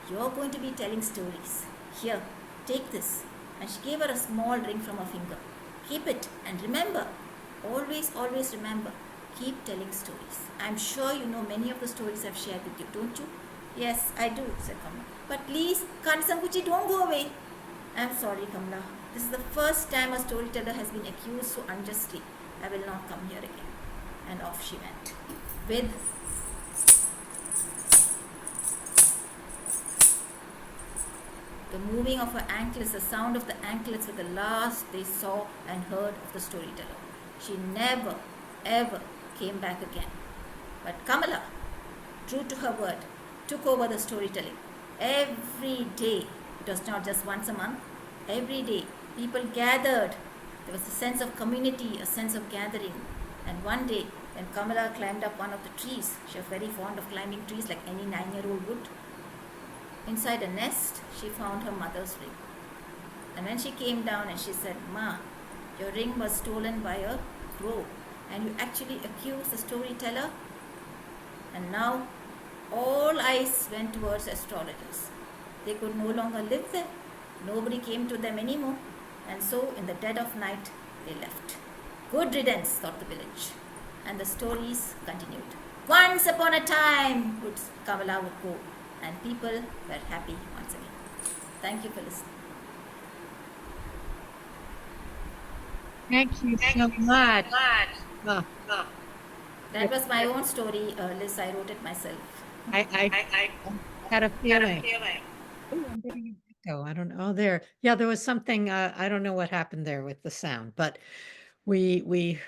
You're going to be telling stories. Here, take this. And she gave her a small ring from her finger. Keep it and remember, always, always remember, keep telling stories. I'm sure you know many of the stories I've shared with you, don't you? Yes, I do, said Kamala. But please, Kansankuchi, don't go away. I'm sorry, Kamala. This is the first time a storyteller has been accused so unjustly. I will not come here again. And off she went. With the moving of her anklets, the sound of the anklets were the last they saw and heard of the storyteller. She never, ever came back again. But Kamala, true to her word, took over the storytelling. Every day, it was not just once a month, every day, people gathered. There was a sense of community, a sense of gathering. And one day, when Kamala climbed up one of the trees, she was very fond of climbing trees like any 9-year-old would. Inside a nest, she found her mother's ring. And when she came down and she said, Ma, your ring was stolen by a crow, and you actually accused the storyteller. And now all eyes went towards astrologers. They could no longer live there. Nobody came to them anymore. And so in the dead of night, they left. Good riddance, thought the village. And the stories continued. Once upon a time, Kamala would go, and people were happy once again. Thank you for listening. Thank you so much. Oh, That was my own story, Liz. I wrote it myself. I had a feeling. Ooh, I'm getting an echo. I don't know. Oh, there. Yeah, there was something. I don't know what happened there with the sound, but we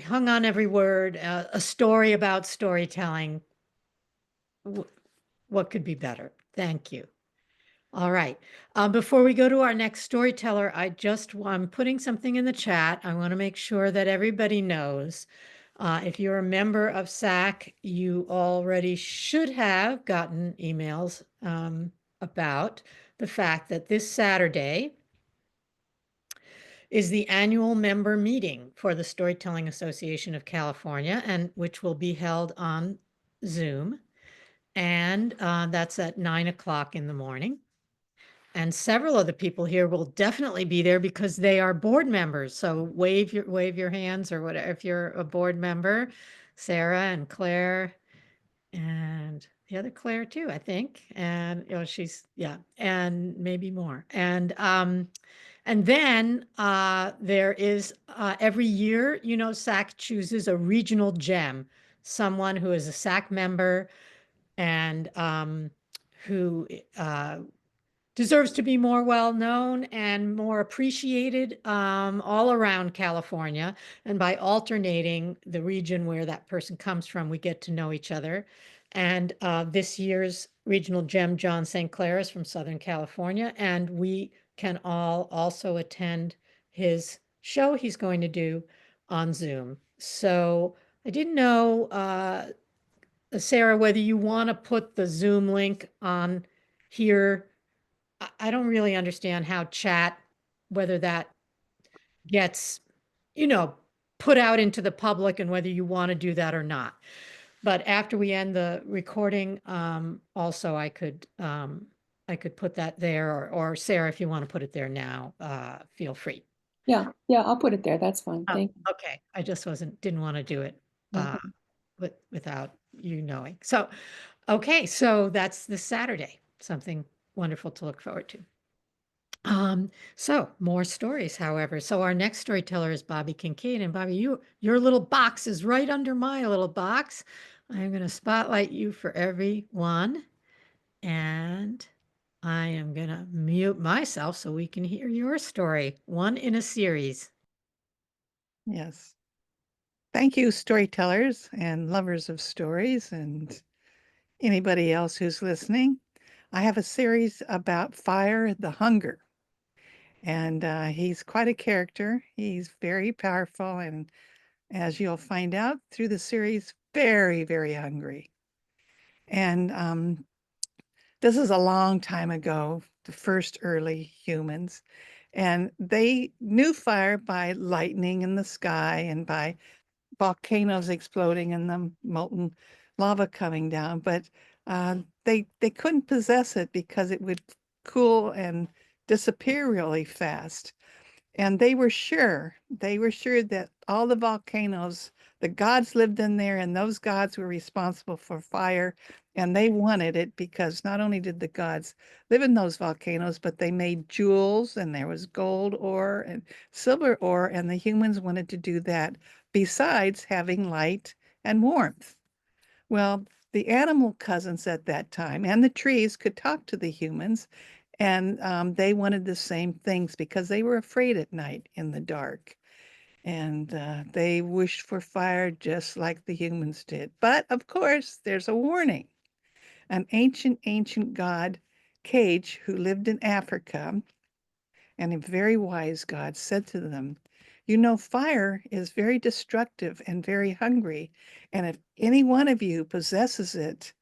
hung on every word. A story about storytelling. What could be better? Thank you. All right. Before we go to our next storyteller, I'm putting something in the chat. I want to make sure that everybody knows. If you're a member of SAC, you already should have gotten emails about the fact that this Saturday is the annual member meeting for the Storytelling Association of California, and which will be held on Zoom. And that's at 9 o'clock in the morning. And several of the people here will definitely be there because they are board members. So wave your hands or whatever if you're a board member. Sarah and Claire and the other Claire too, I think. And and maybe more. And then there is every year, SAC chooses a regional gem, someone who is a SAC member and who deserves to be more well known and more appreciated all around California. And by alternating the region where that person comes from, we get to know each other. And this year's regional gem, John St. Clair, is from Southern California. And we can all also attend his show he's going to do on Zoom. So I didn't know, Sarah, whether you want to put the Zoom link on here. I don't really understand how chat, whether that gets, put out into the public and whether you want to do that or not. But after we end the recording, also I could put that there, or Sarah, if you want to put it there now, feel free. Yeah, I'll put it there. That's fine. Thank you. Okay, I just didn't want to do it Okay. without you knowing. So, okay, so that's this Saturday, something wonderful to look forward to. So more stories, however. So our next storyteller is Bobby Kincaid. And Bobby, your little box is right under my little box. I'm going to spotlight you for everyone. And I am going to mute myself so we can hear your story. One in a series. Yes. Thank you, storytellers and lovers of stories and anybody else who's listening. I have a series about Fire the Hunger. And he's quite a character. He's very powerful. And as you'll find out through the series, very, very hungry. And this is a long time ago, the first early humans. And they knew fire by lightning in the sky and by volcanoes exploding and the molten lava coming down. But they couldn't possess it because it would cool and disappear really fast. And they were sure that all the volcanoes, the gods lived in there, and those gods were responsible for fire. And they wanted it because not only did the gods live in those volcanoes, but they made jewels, and there was gold ore and silver ore, and the humans wanted to do that besides having light and warmth. Well, the animal cousins at that time and the trees could talk to the humans, and they wanted the same things because they were afraid at night in the dark. And they wished for fire just like the humans did. But of course, there's a warning. An ancient god, Cage, who lived in Africa, and a very wise god, said to them, "You know, fire is very destructive and very hungry. And if any one of you possesses it,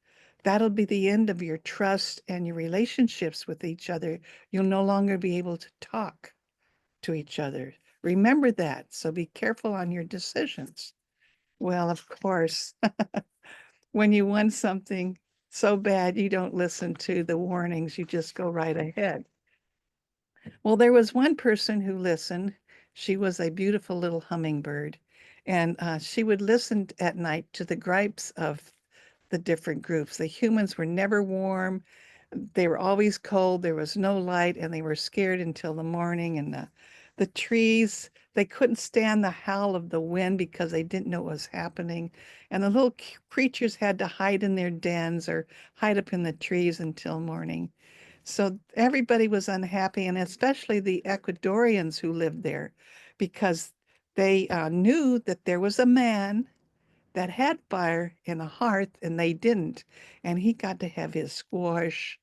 that'll be the end of your trust and your relationships with each other. You'll no longer be able to talk to each other. Remember that. So be careful on your decisions." Well, of course, when you want something so bad, you don't listen to the warnings, you just go right ahead. Well, there was one person who listened. She was a beautiful little hummingbird, and she would listen at night to the gripes of the different groups. The humans were never warm. They were always cold. There was no light, and they were scared until the morning. And the trees, they couldn't stand the howl of the wind because they didn't know what was happening. And the little creatures had to hide in their dens or hide up in the trees until morning. So everybody was unhappy, and especially the Ecuadorians who lived there, because they knew that there was a man that had fire in a hearth and they didn't. And he got to have his squash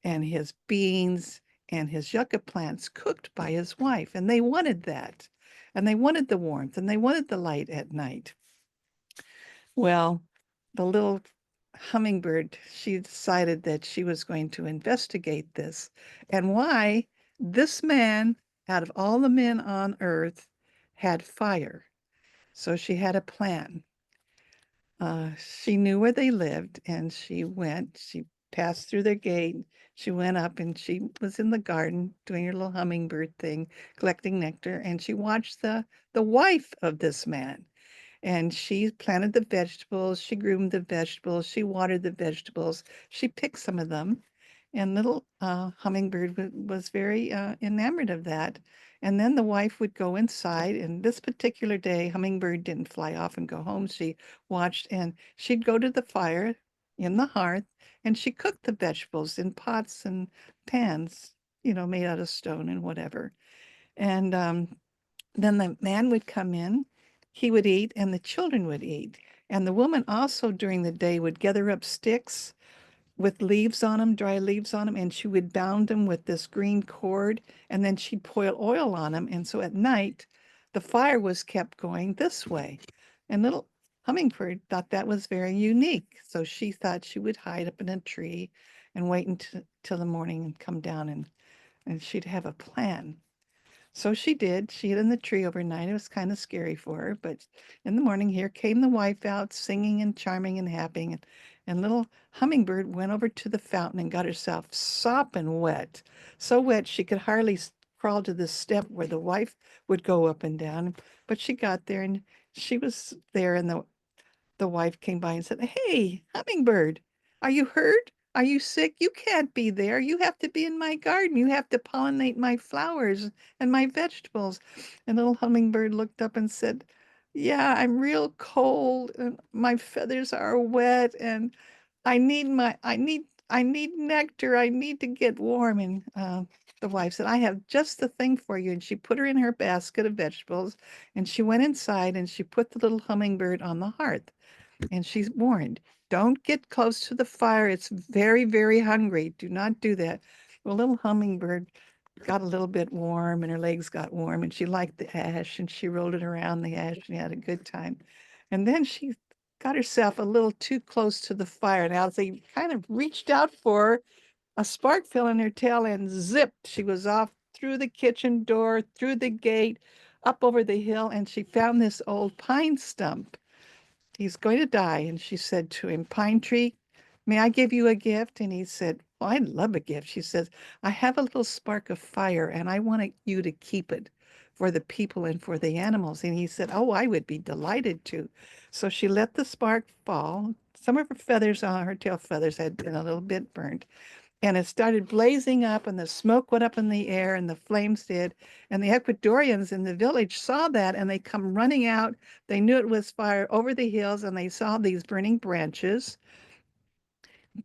and his beans and his yucca plants cooked by his wife. And they wanted that. And they wanted the warmth and they wanted the light at night. Well, the little hummingbird, she decided that she was going to investigate this and why this man, out of all the men on earth, had fire. So she had a plan. She knew where they lived and she passed through their gate. She went up and she was in the garden doing her little hummingbird thing, collecting nectar. And she watched the wife of this man. And she planted the vegetables, she groomed the vegetables, she watered the vegetables, she picked some of them. And little hummingbird was very enamored of that. And then the wife would go inside, and this particular day, hummingbird didn't fly off and go home. She watched, and she'd go to the fire in the hearth, and she cooked the vegetables in pots and pans, made out of stone and whatever. And then the man would come in, he would eat, and the children would eat. And the woman also during the day would gather up sticks with leaves on them, dry leaves on them, and she would bound them with this green cord, and then she'd pour oil on them. And so at night, the fire was kept going this way. And little hummingbird thought that was very unique. So she thought she would hide up in a tree and wait until the morning and come down and she'd have a plan. So she did. She hid in the tree overnight. It was kind of scary for her, but in the morning, here came the wife out singing and charming and happy. And little hummingbird went over to the fountain and got herself sopping wet. So wet she could hardly crawl to the step where the wife would go up and down. But she got there and she was there, and the wife came by and said, "Hey, hummingbird, are you hurt? Are you sick? You can't be there. You have to be in my garden. You have to pollinate my flowers and my vegetables." And little hummingbird looked up and said, "Yeah, I'm real cold and my feathers are wet and I need nectar. I need to get warm." And the wife said, "I have just the thing for you." And she put her in her basket of vegetables and she went inside and she put the little hummingbird on the hearth. And she's warned, don't get close to the fire. It's very, very hungry. Do not do that. Well, little hummingbird got a little bit warm and her legs got warm and she liked the ash and she rolled it around the ash and had a good time. And then she got herself a little too close to the fire. Now, as they kind of reached out for her, a spark fell in her tail and zipped. She was off through the kitchen door, through the gate, up over the hill, and she found this old pine stump. "He's going to die." And she said to him, "Pine tree, may I give you a gift? And he said, well, I'd love a gift. She says, I have a little spark of fire and I want you to keep it for the people and for the animals. And he said, oh, I would be delighted to. So she let the spark fall. Some of her feathers on her tail feathers had been a little bit burnt. And it started blazing up, and the smoke went up in the air, and the flames did. And the Ecuadorians in the village saw that, and they come running out. They knew it was fire over the hills, and they saw these burning branches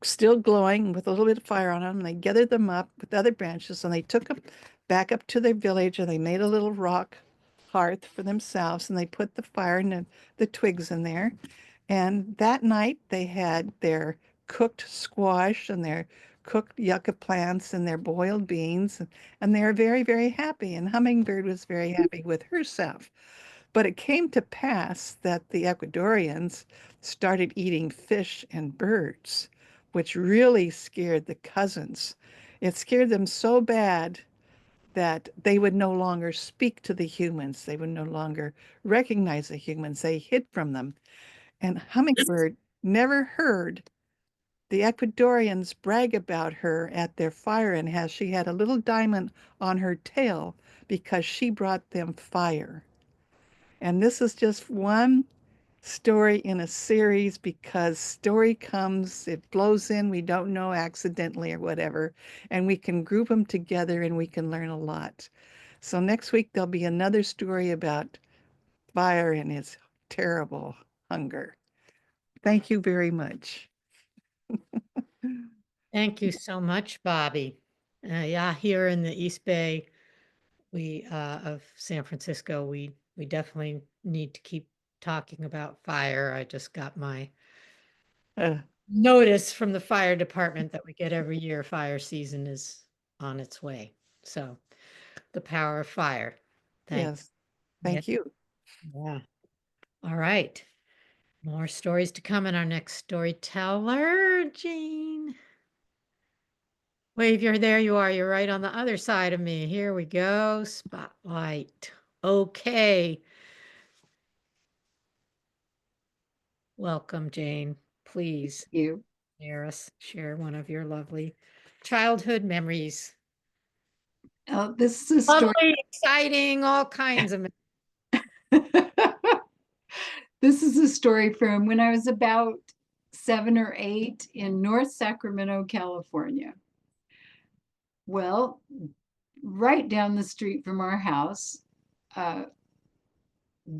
still glowing with a little bit of fire on them. And they gathered them up with other branches, and they took them back up to their village, and they made a little rock hearth for themselves, and they put the fire and the twigs in there. And that night they had their cooked squash and their cooked yucca plants and their boiled beans, and they were very, very happy. And Hummingbird was very happy with herself. But it came to pass that the Ecuadorians started eating fish and birds, which really scared the cousins. It scared them so bad that they would no longer speak to the humans. They would no longer recognize the humans. They hid from them. And Hummingbird never heard the Ecuadorians brag about her at their fire and how she had a little diamond on her tail because she brought them fire. And this is just one story in a series because story comes, it blows in, we don't know accidentally or whatever, and we can group them together and we can learn a lot. So next week there'll be another story about fire and its terrible hunger. Thank you very much. Thank you so much, Bobby. Yeah, here in the East Bay, we of San Francisco, we definitely need to keep talking about fire. I just got my Uh, notice from the fire department that we get every year. Fire season is on its way. So the power of fire. Thanks. yes, thank you. Yeah. All right. More stories to come in our next storyteller, Jean. Wave, you're there. You are. You're right on the other side of me. Here we go. Spotlight. Okay. Welcome, Jane. Please You. share one of your lovely childhood memories. This is a story. Lovely, exciting, all kinds of. This is a story from when I was about 7 or 8 in North Sacramento, California. Well, right down the street from our house,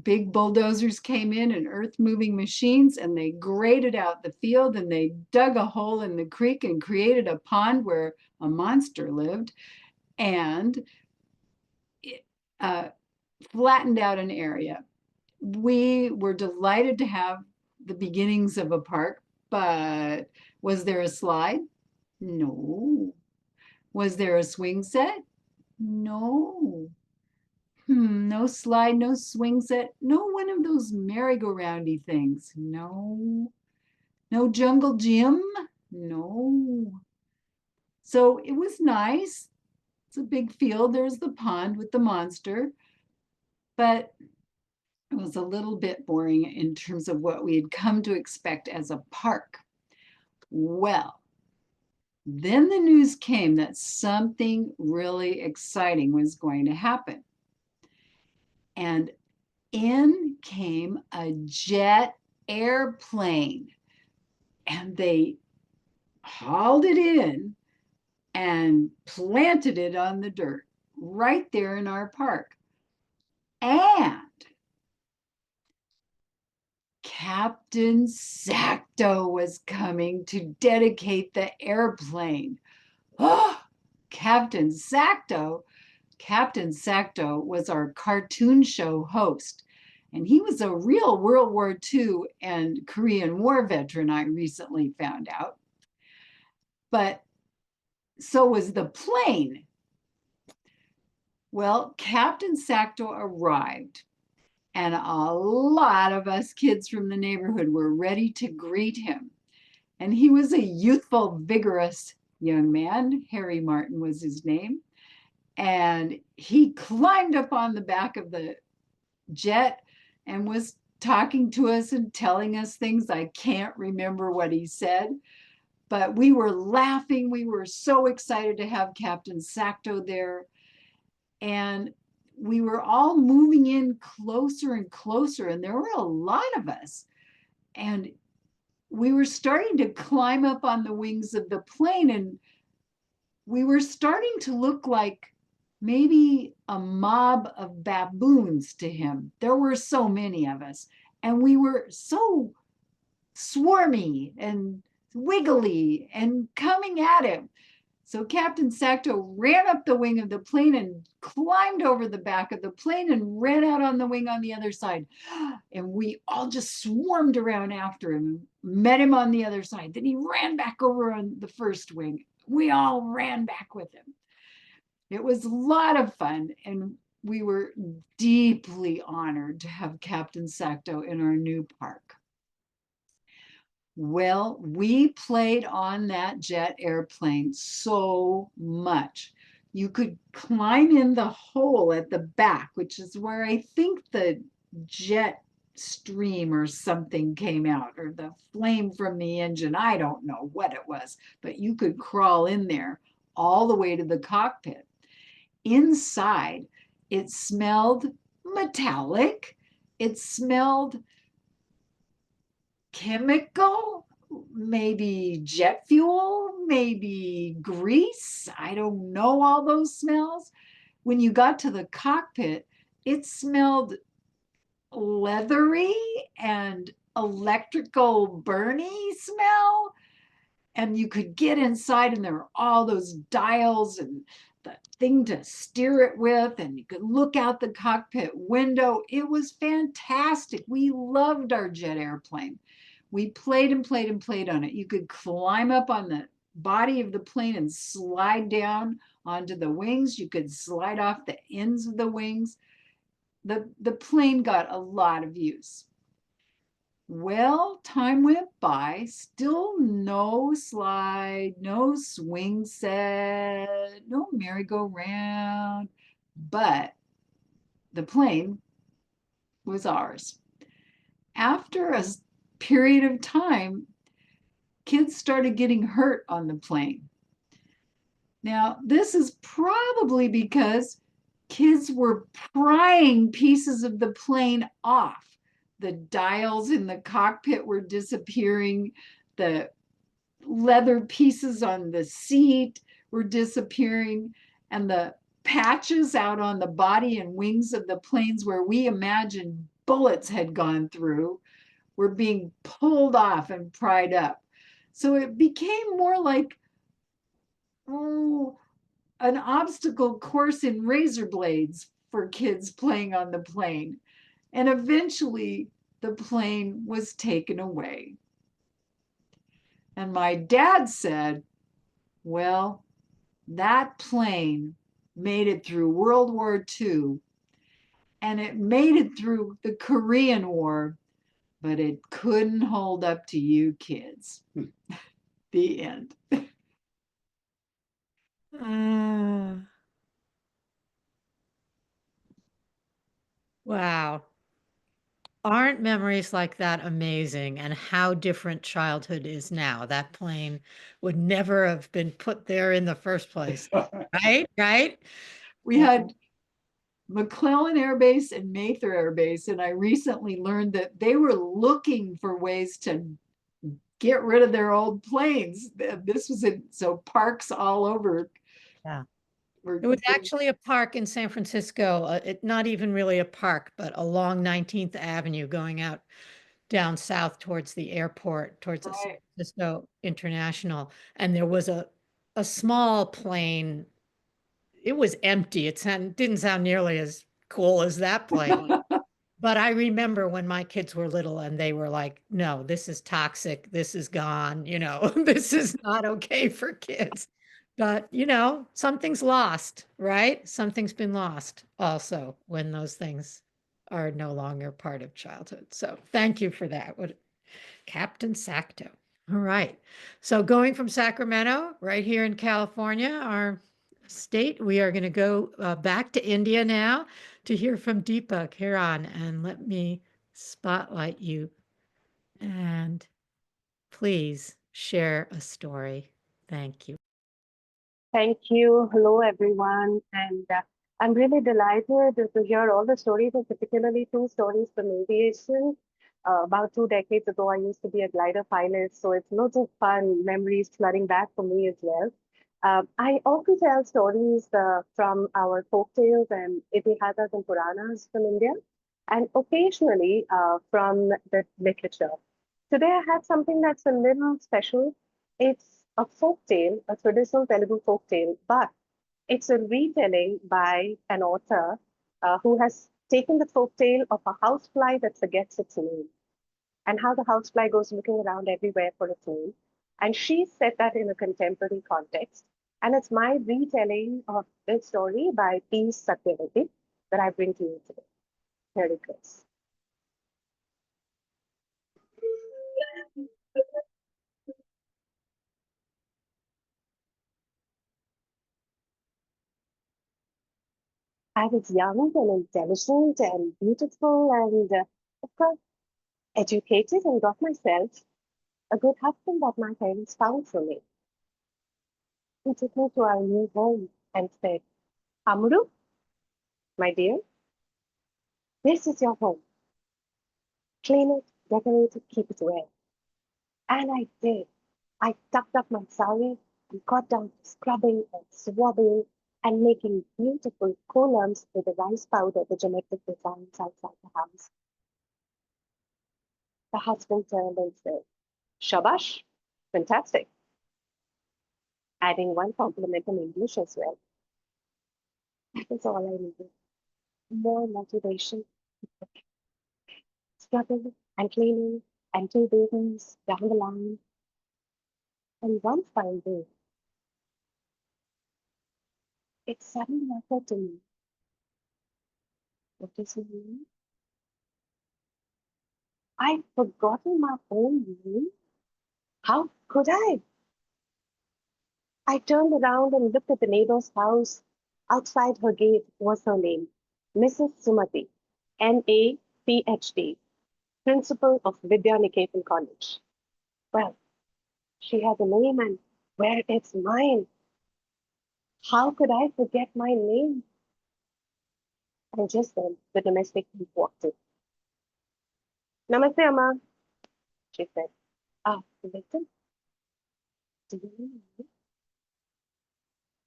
big bulldozers came in and earth moving machines, and they graded out the field and they dug a hole in the creek and created a pond where a monster lived, and flattened out an area. We were delighted to have the beginnings of a park, but was there a slide? No. Was there a swing set? No. No slide, no swing set, no one of those merry-go-roundy things. No. No jungle gym? No. So it was nice. It's a big field. There's the pond with the monster, but it was a little bit boring in terms of what we had come to expect as a park. Well, then the news came that something really exciting was going to happen. And in came a jet airplane, and they hauled it in and planted it on the dirt right there in our park. And Captain Sacto was coming to dedicate the airplane. Oh, Captain Sacto! Captain Sacto was our cartoon show host, and he was a real World War II and Korean War veteran, I recently found out. But so was the plane. Well, Captain Sacto arrived, and a lot of us kids from the neighborhood were ready to greet him. And he was a youthful, vigorous young man. Harry Martin was his name. And he climbed up on the back of the jet and was talking to us and telling us things. I can't remember what he said, But we were laughing. We were so excited to have Captain Sacto there. And we were all moving in closer and closer, and there were a lot of us. And we were starting to climb up on the wings of the plane, and we were starting to look like maybe a mob of baboons to him. There were so many of us, and we were so swarmy and wiggly and coming at him. So Captain Sacto ran up the wing of the plane and climbed over the back of the plane and ran out on the wing on the other side. And we all just swarmed around after him, met him on the other side. Then he ran back over on the first wing. We all ran back with him. It was a lot of fun, and we were deeply honored to have Captain Sacto in our new park. Well, we played on that jet airplane so much. You could climb in the hole at the back, which is where I think the jet stream or something came out, or the flame from the engine. I don't know what it was, but you could crawl in there all the way to the cockpit. Inside, it smelled metallic. It smelled chemical, maybe jet fuel, maybe grease. I don't know all those smells. When you got to the cockpit, it smelled leathery and electrical burny smell. And you could get inside, and there were all those dials and the thing to steer it with, and you could look out the cockpit window. It was fantastic. We loved our jet airplane. We played and played and played on it. You could climb up on the body of the plane and slide down onto the wings. You could slide off the ends of the wings. The plane got a lot of use. Well, time went by, still no slide, no swing set, no merry-go-round, but the plane was ours. After a period of time, kids started getting hurt on the plane. Now, this is probably because kids were prying pieces of the plane off. The dials in the cockpit were disappearing. The leather pieces on the seat were disappearing. And the patches out on the body and wings of the planes where we imagined bullets had gone through were being pulled off and pried up. So it became more like, an obstacle course in razor blades for kids playing on the plane. And eventually the plane was taken away. And my dad said, well, that plane made it through World War II, and it made it through the Korean War, but it couldn't hold up to you kids. The end. Wow. Aren't memories like that amazing? And how different childhood is now. That plane would never have been put there in the first place. Right? Right? We had McClellan Air Base and Mather Air Base, and I recently learned that they were looking for ways to get rid of their old planes. This was so parks all over. Yeah. It was actually a park in San Francisco, not even really a park, but along 19th Avenue going out down south towards the airport, towards the San Francisco International. And there was a small plane. It was empty. It didn't sound nearly as cool as that plane. But I remember when my kids were little and they were like, no, this is toxic. This is gone. This is not okay for kids. But, something's lost, right? Something's been lost also when those things are no longer part of childhood. So thank you for that. Captain Sacto. All right. So going from Sacramento, right here in California, our state, we are going to go back to India now to hear from Deepa Kiran. And let me spotlight you. And please share a story. Thank you. Thank you. Hello, everyone. And I'm really delighted to hear all the stories, and particularly two stories from aviation. About 2 decades ago, I used to be a glider pilot, so it's loads of fun memories flooding back for me as well. I often tell stories from our folk tales and itihasas and Puranas from India, and occasionally from the literature. Today, I had something that's a little special. It's a folk tale, a traditional Telugu folk tale, but it's a retelling by an author who has taken the folk tale of a housefly that forgets its name and how the housefly goes looking around everywhere for its name. And she set that in a contemporary context. And it's my retelling of this story by P. Satyavati that I bring to you today. Here it goes. I was young and intelligent and beautiful and, of course, educated and got myself a good husband that my parents found for me. He took me to our new home and said, Amru, my dear, this is your home. Clean it, decorate it, keep it well. And I did. I tucked up my sari and got down to scrubbing and swabbing and making beautiful columns with the rice powder, the geometric designs outside the house. The husband turned and said, Shabash, fantastic. Adding one compliment in English as well. That is all I needed. More motivation. Scrubbing and cleaning and two babies down the line. And one fine day, it suddenly occurred to me, what does it mean? I'd forgotten my own name. How could I? I turned around and looked at the neighbor's house. Outside her gate was her name, Mrs. Sumati, M.A.P.H.D., principal of Vidya Niketan College. Well, she had a name, and where it's mine? How could I forget my name? And just then, the domestic walked in. Namaste, Amma, she said. Ah, Victor, do you know me?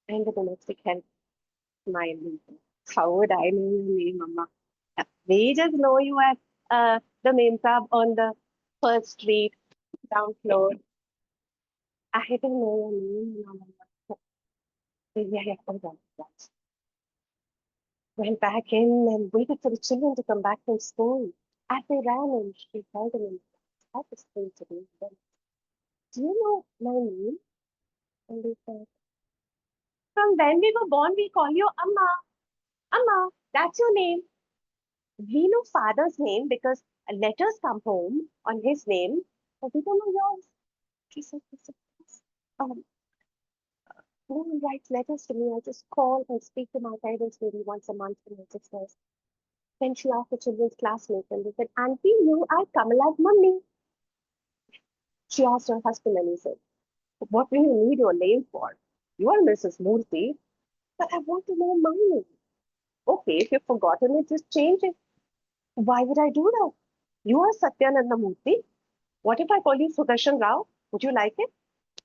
And the domestic held my name. How would I know your name, Amma? We just know you as the main tab on the first street, down floor. I don't know your name, Amma. Yeah, oh, right. Went back in and waited for the children to come back from school. As they ran in, she held them in I was going to be them. Do you know my name? And they said, from when we were born, we call you Amma. Amma, that's your name. We know father's name because letters come home on his name, but we don't know yours. She said, yes. No one writes letters to me. I just call and speak to my parents maybe once a month for visitors. Then she asked the children's classmates and they said, Auntie, you are Kamala's mummy. She asked her husband and he said, what do you need your name for? You are Mrs. Murthy, but I want to know my name. Okay, if you've forgotten it, just change it. Why would I do that? You are Satyananda Murthy. What if I call you Sudarshan Rao? Would you like it?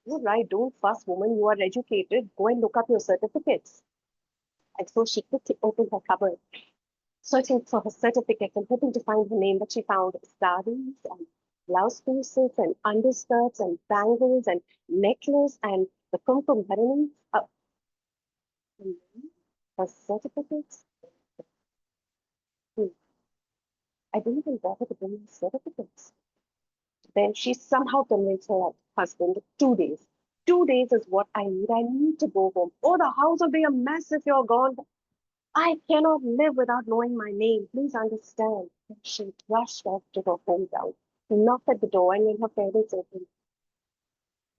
You're right, don't fuss, woman. You are educated. Go and look up your certificates. And so she quickly opened her cupboard, searching for her certificate and hoping to find her name, but she found saris and blouse pieces and underskirts and bangles and necklace and the kumkum bharanam. Her certificates. I didn't even bother to bring her certificates. Then she somehow convinced her husband 2 days. 2 days is what I need. I need to go home. Oh, the house will be a mess if you're gone. I cannot live without knowing my name. Please understand. And she rushed off to her hometown, knocked at the door, and when her parents opened,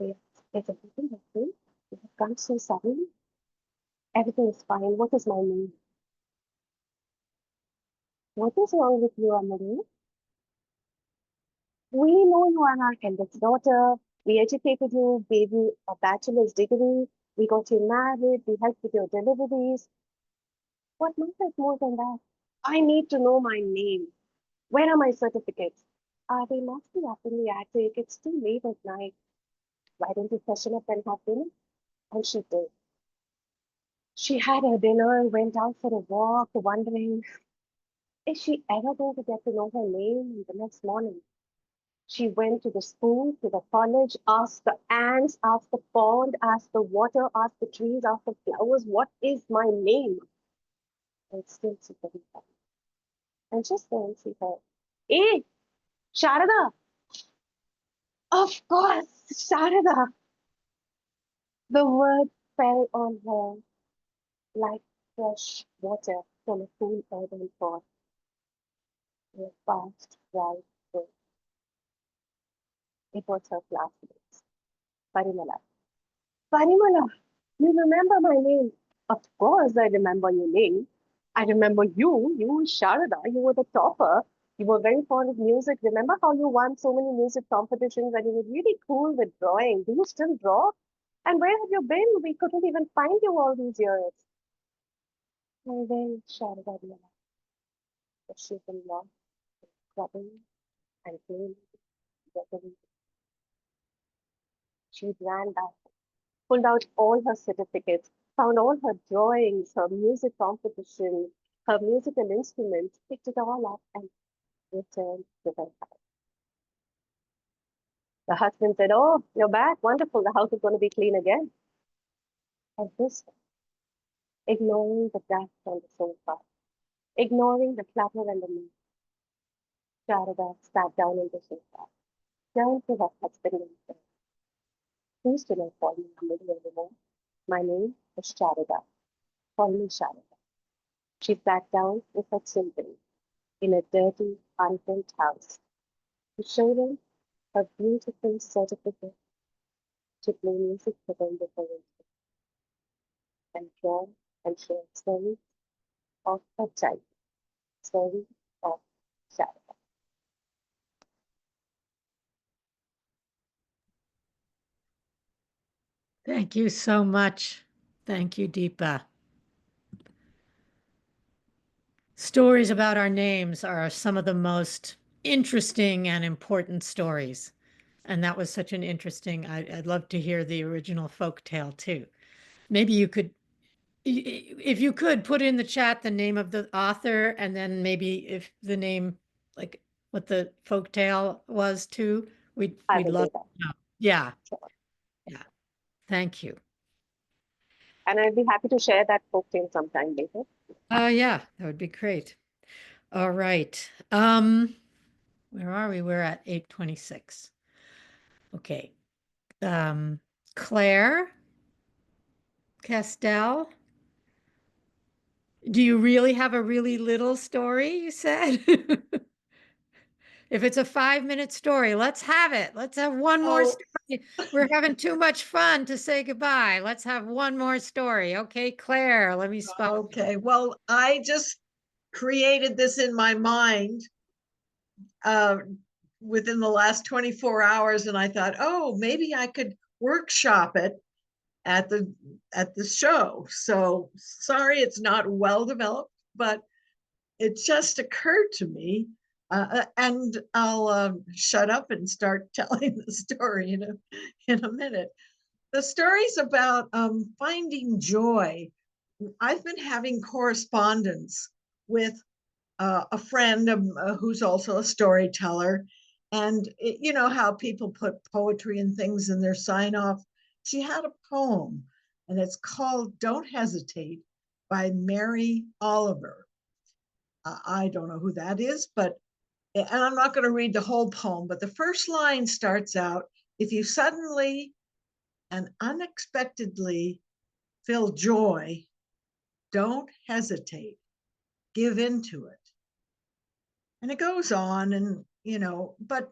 is everything okay? You have come so suddenly? Everything is fine. What is my name? What is wrong with you, Amaru? We know you are our eldest daughter. We educated you, gave you a bachelor's degree, we got you married, we helped with your deliveries. What matters more than that? I need to know my name. Where are my certificates? They must be up in the attic. It's too late at night. Why don't you freshen up and have dinner? And she did. She had her dinner and went out for a walk, wondering, is she ever going to get to know her name the next morning? She went to the school, to the college, asked the ants, asked the pond, asked the water, asked the trees, asked the flowers, what is my name? And still she couldn't find it. And just then she heard, hey, Sharada! Of course, Sharada! The word fell on her like fresh water from a cool urban pond. A fast, bright wind. It was her classmate, Parimala. Parimala, you remember my name? Of course, I remember your name. I remember you. You were Sharada. You were the topper. You were very fond of music. Remember how you won so many music competitions and you were really cool with drawing? Do you still draw? And where have you been? We couldn't even find you all these years. And then Sharada realized that she'd been lost, clubbing and playing. She ran back, pulled out all her certificates, found all her drawings, her music competition, her musical instruments, picked it all up and returned to her house. The husband said, oh, you're back. Wonderful. The house is going to be clean again. And this time, ignoring the dust on the sofa, ignoring the clutter and the mess, Sharada sat down on the sofa, turned to her husband and said, please do not call me Amity anymore. My name is Sharada. Call me Sharada. She sat down with her children in a dirty, unkempt house to show them her beautiful certificate to play music for them before and draw and share stories of her child, story of Sharada. Thank you so much. Thank you, Deepa. Stories about our names are some of the most interesting and important stories. And that was such an interesting, I'd love to hear the original folk tale too. Maybe you could, if you could, put in the chat the name of the author and then maybe if the name, like what the folk tale was too, I we'd will love do that. to know. Yeah, Sure. yeah. Thank you. And I'd be happy to share that folk tale sometime later. Yeah, that would be great. All right. Where are we? We're at 8:26. Okay. Claire Castell, do you really have a really little story, you said? If it's a 5-minute story, let's have it. Let's have one more Oh, story. We're having too much fun to say goodbye. Let's have one more story. Okay, Claire, let me spot. okay. Well, I just created this in my mind uh, within the last 24 hours, and I thought, oh, maybe I could workshop it at the show. So sorry, it's not well developed, but it just occurred to me. And I'll shut up and start telling the story in a minute. The story's about finding joy. I've been having correspondence with a friend who's also a storyteller. And you know how people put poetry and things in their sign off. She had a poem, and it's called Don't Hesitate by Mary Oliver. I don't know who that is, but, and I'm not going to read the whole poem, but the first line starts out, if you suddenly and unexpectedly feel joy, don't hesitate, give into it. And it goes on, and, but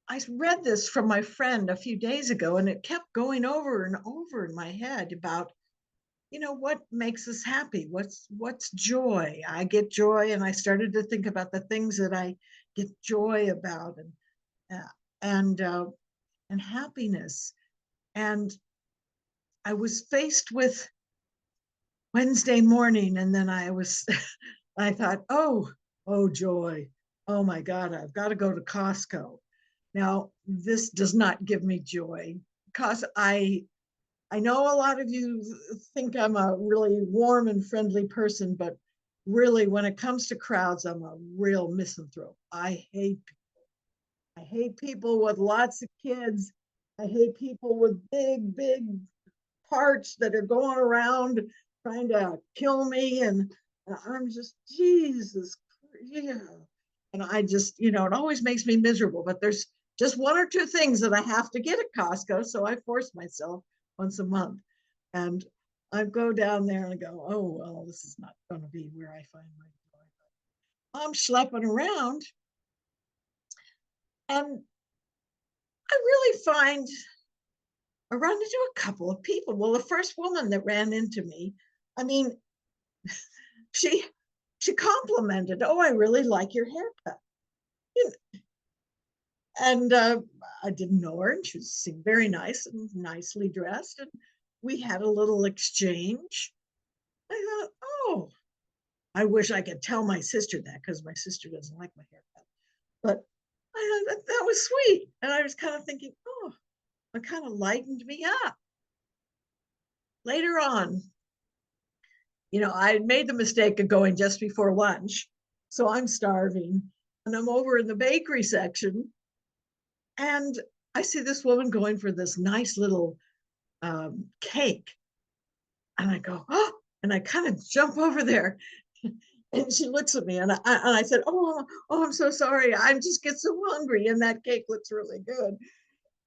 I read this from my friend a few days ago, and it kept going over and over in my head about, what makes us happy? What's joy? I get joy, and I started to think about the things that I get joy about, and and happiness. And I was faced with Wednesday morning, and then I thought, oh, joy. Oh my God, I've got to go to Costco. Now, this does not give me joy because I know a lot of you think I'm a really warm and friendly person, but really, when it comes to crowds, I'm a real misanthrope. I hate people with lots of kids. I hate people with big parts that are going around trying to kill me. And I'm just, Jesus, yeah. And I just, it always makes me miserable. But there's just one or two things that I have to get at Costco. So I force myself once a month. And I go down there and I go, oh, well, this is not going to be where I find my joy. I'm schlepping around. And I really I run into a couple of people. Well, the first woman that ran into me, I mean, she complimented, oh, I really like your haircut. And I didn't know her, and she seemed very nice and nicely dressed. And we had a little exchange. I thought, oh, I wish I could tell my sister that, because my sister doesn't like my haircut. But I thought that was sweet. And I was kind of thinking, oh, it kind of lightened me up. Later on, I had made the mistake of going just before lunch. So I'm starving, and I'm over in the bakery section. And I see this woman going for this nice little cake. And I go, oh, and I kind of jump over there. And she looks at me, and I said, oh, I'm so sorry. I just get so hungry, and that cake looks really good.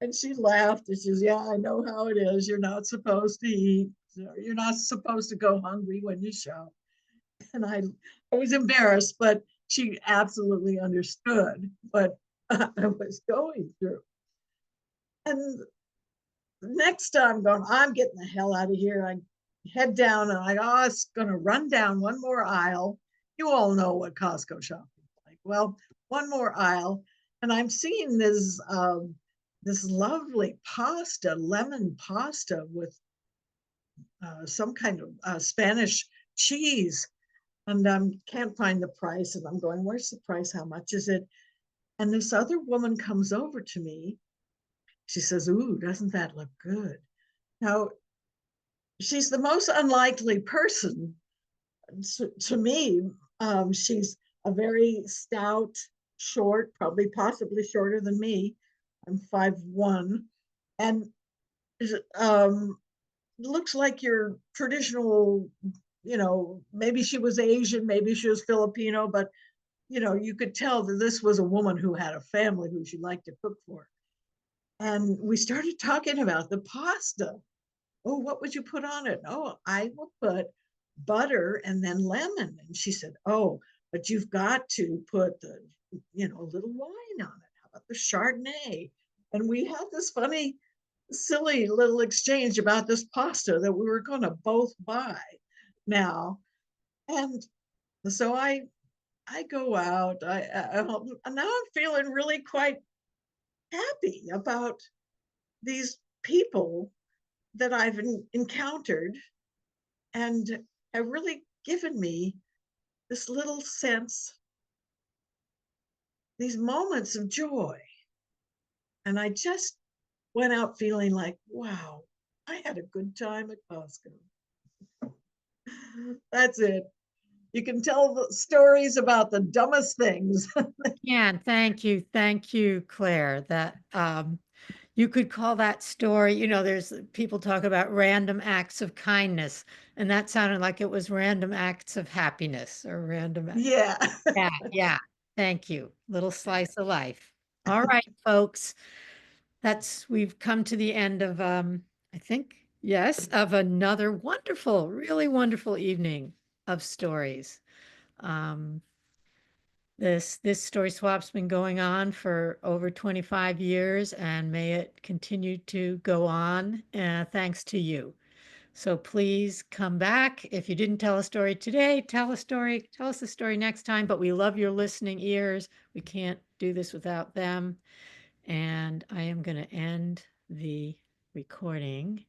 And she laughed, and she says, yeah, I know how it is. You're not supposed to eat. You're not supposed to go hungry when you shop. And I was embarrassed, but she absolutely understood what I was going through. And next time I'm getting the hell out of here. I head down, and I was going to run down one more aisle. You all know what Costco shopping is like. Well, one more aisle, and I'm seeing this lovely pasta, lemon pasta with some kind of Spanish cheese. And can't find the price. And I'm going, where's the price? How much is it? And this other woman comes over to me. She says, ooh, doesn't that look good? Now, she's the most unlikely person to me. She's a very stout, short, probably possibly shorter than me. I'm 5'1", and looks like your traditional, maybe she was Asian, maybe she was Filipino, but you could tell that this was a woman who had a family who she liked to cook for. And we started talking about the pasta. Oh, what would you put on it? Oh, I will put butter and then lemon. And she said, oh, but you've got to put a little wine on it. How about the Chardonnay? And we had this funny, silly little exchange about this pasta that we were going to both buy now. And so I go out. Now I'm feeling really quite happy about these people that I've encountered, and have really given me this little sense, these moments of joy. And I just went out feeling like, wow, I had a good time at Costco. That's it. You can tell the stories about the dumbest things. Yeah, thank you, Claire. That you could call that story, there's people talk about random acts of kindness, and that sounded like it was random acts of happiness or random. Yeah. Yeah. Thank you. Little slice of life. All right, folks. We've come to the end of I think, yes, of another wonderful, really wonderful evening of stories. This story swap's been going on for over 25 years, and may it continue to go on, thanks to you. So please come back. If you didn't tell a story today, tell us the story next time, but we love your listening ears. We can't do this without them. And I am going to end the recording.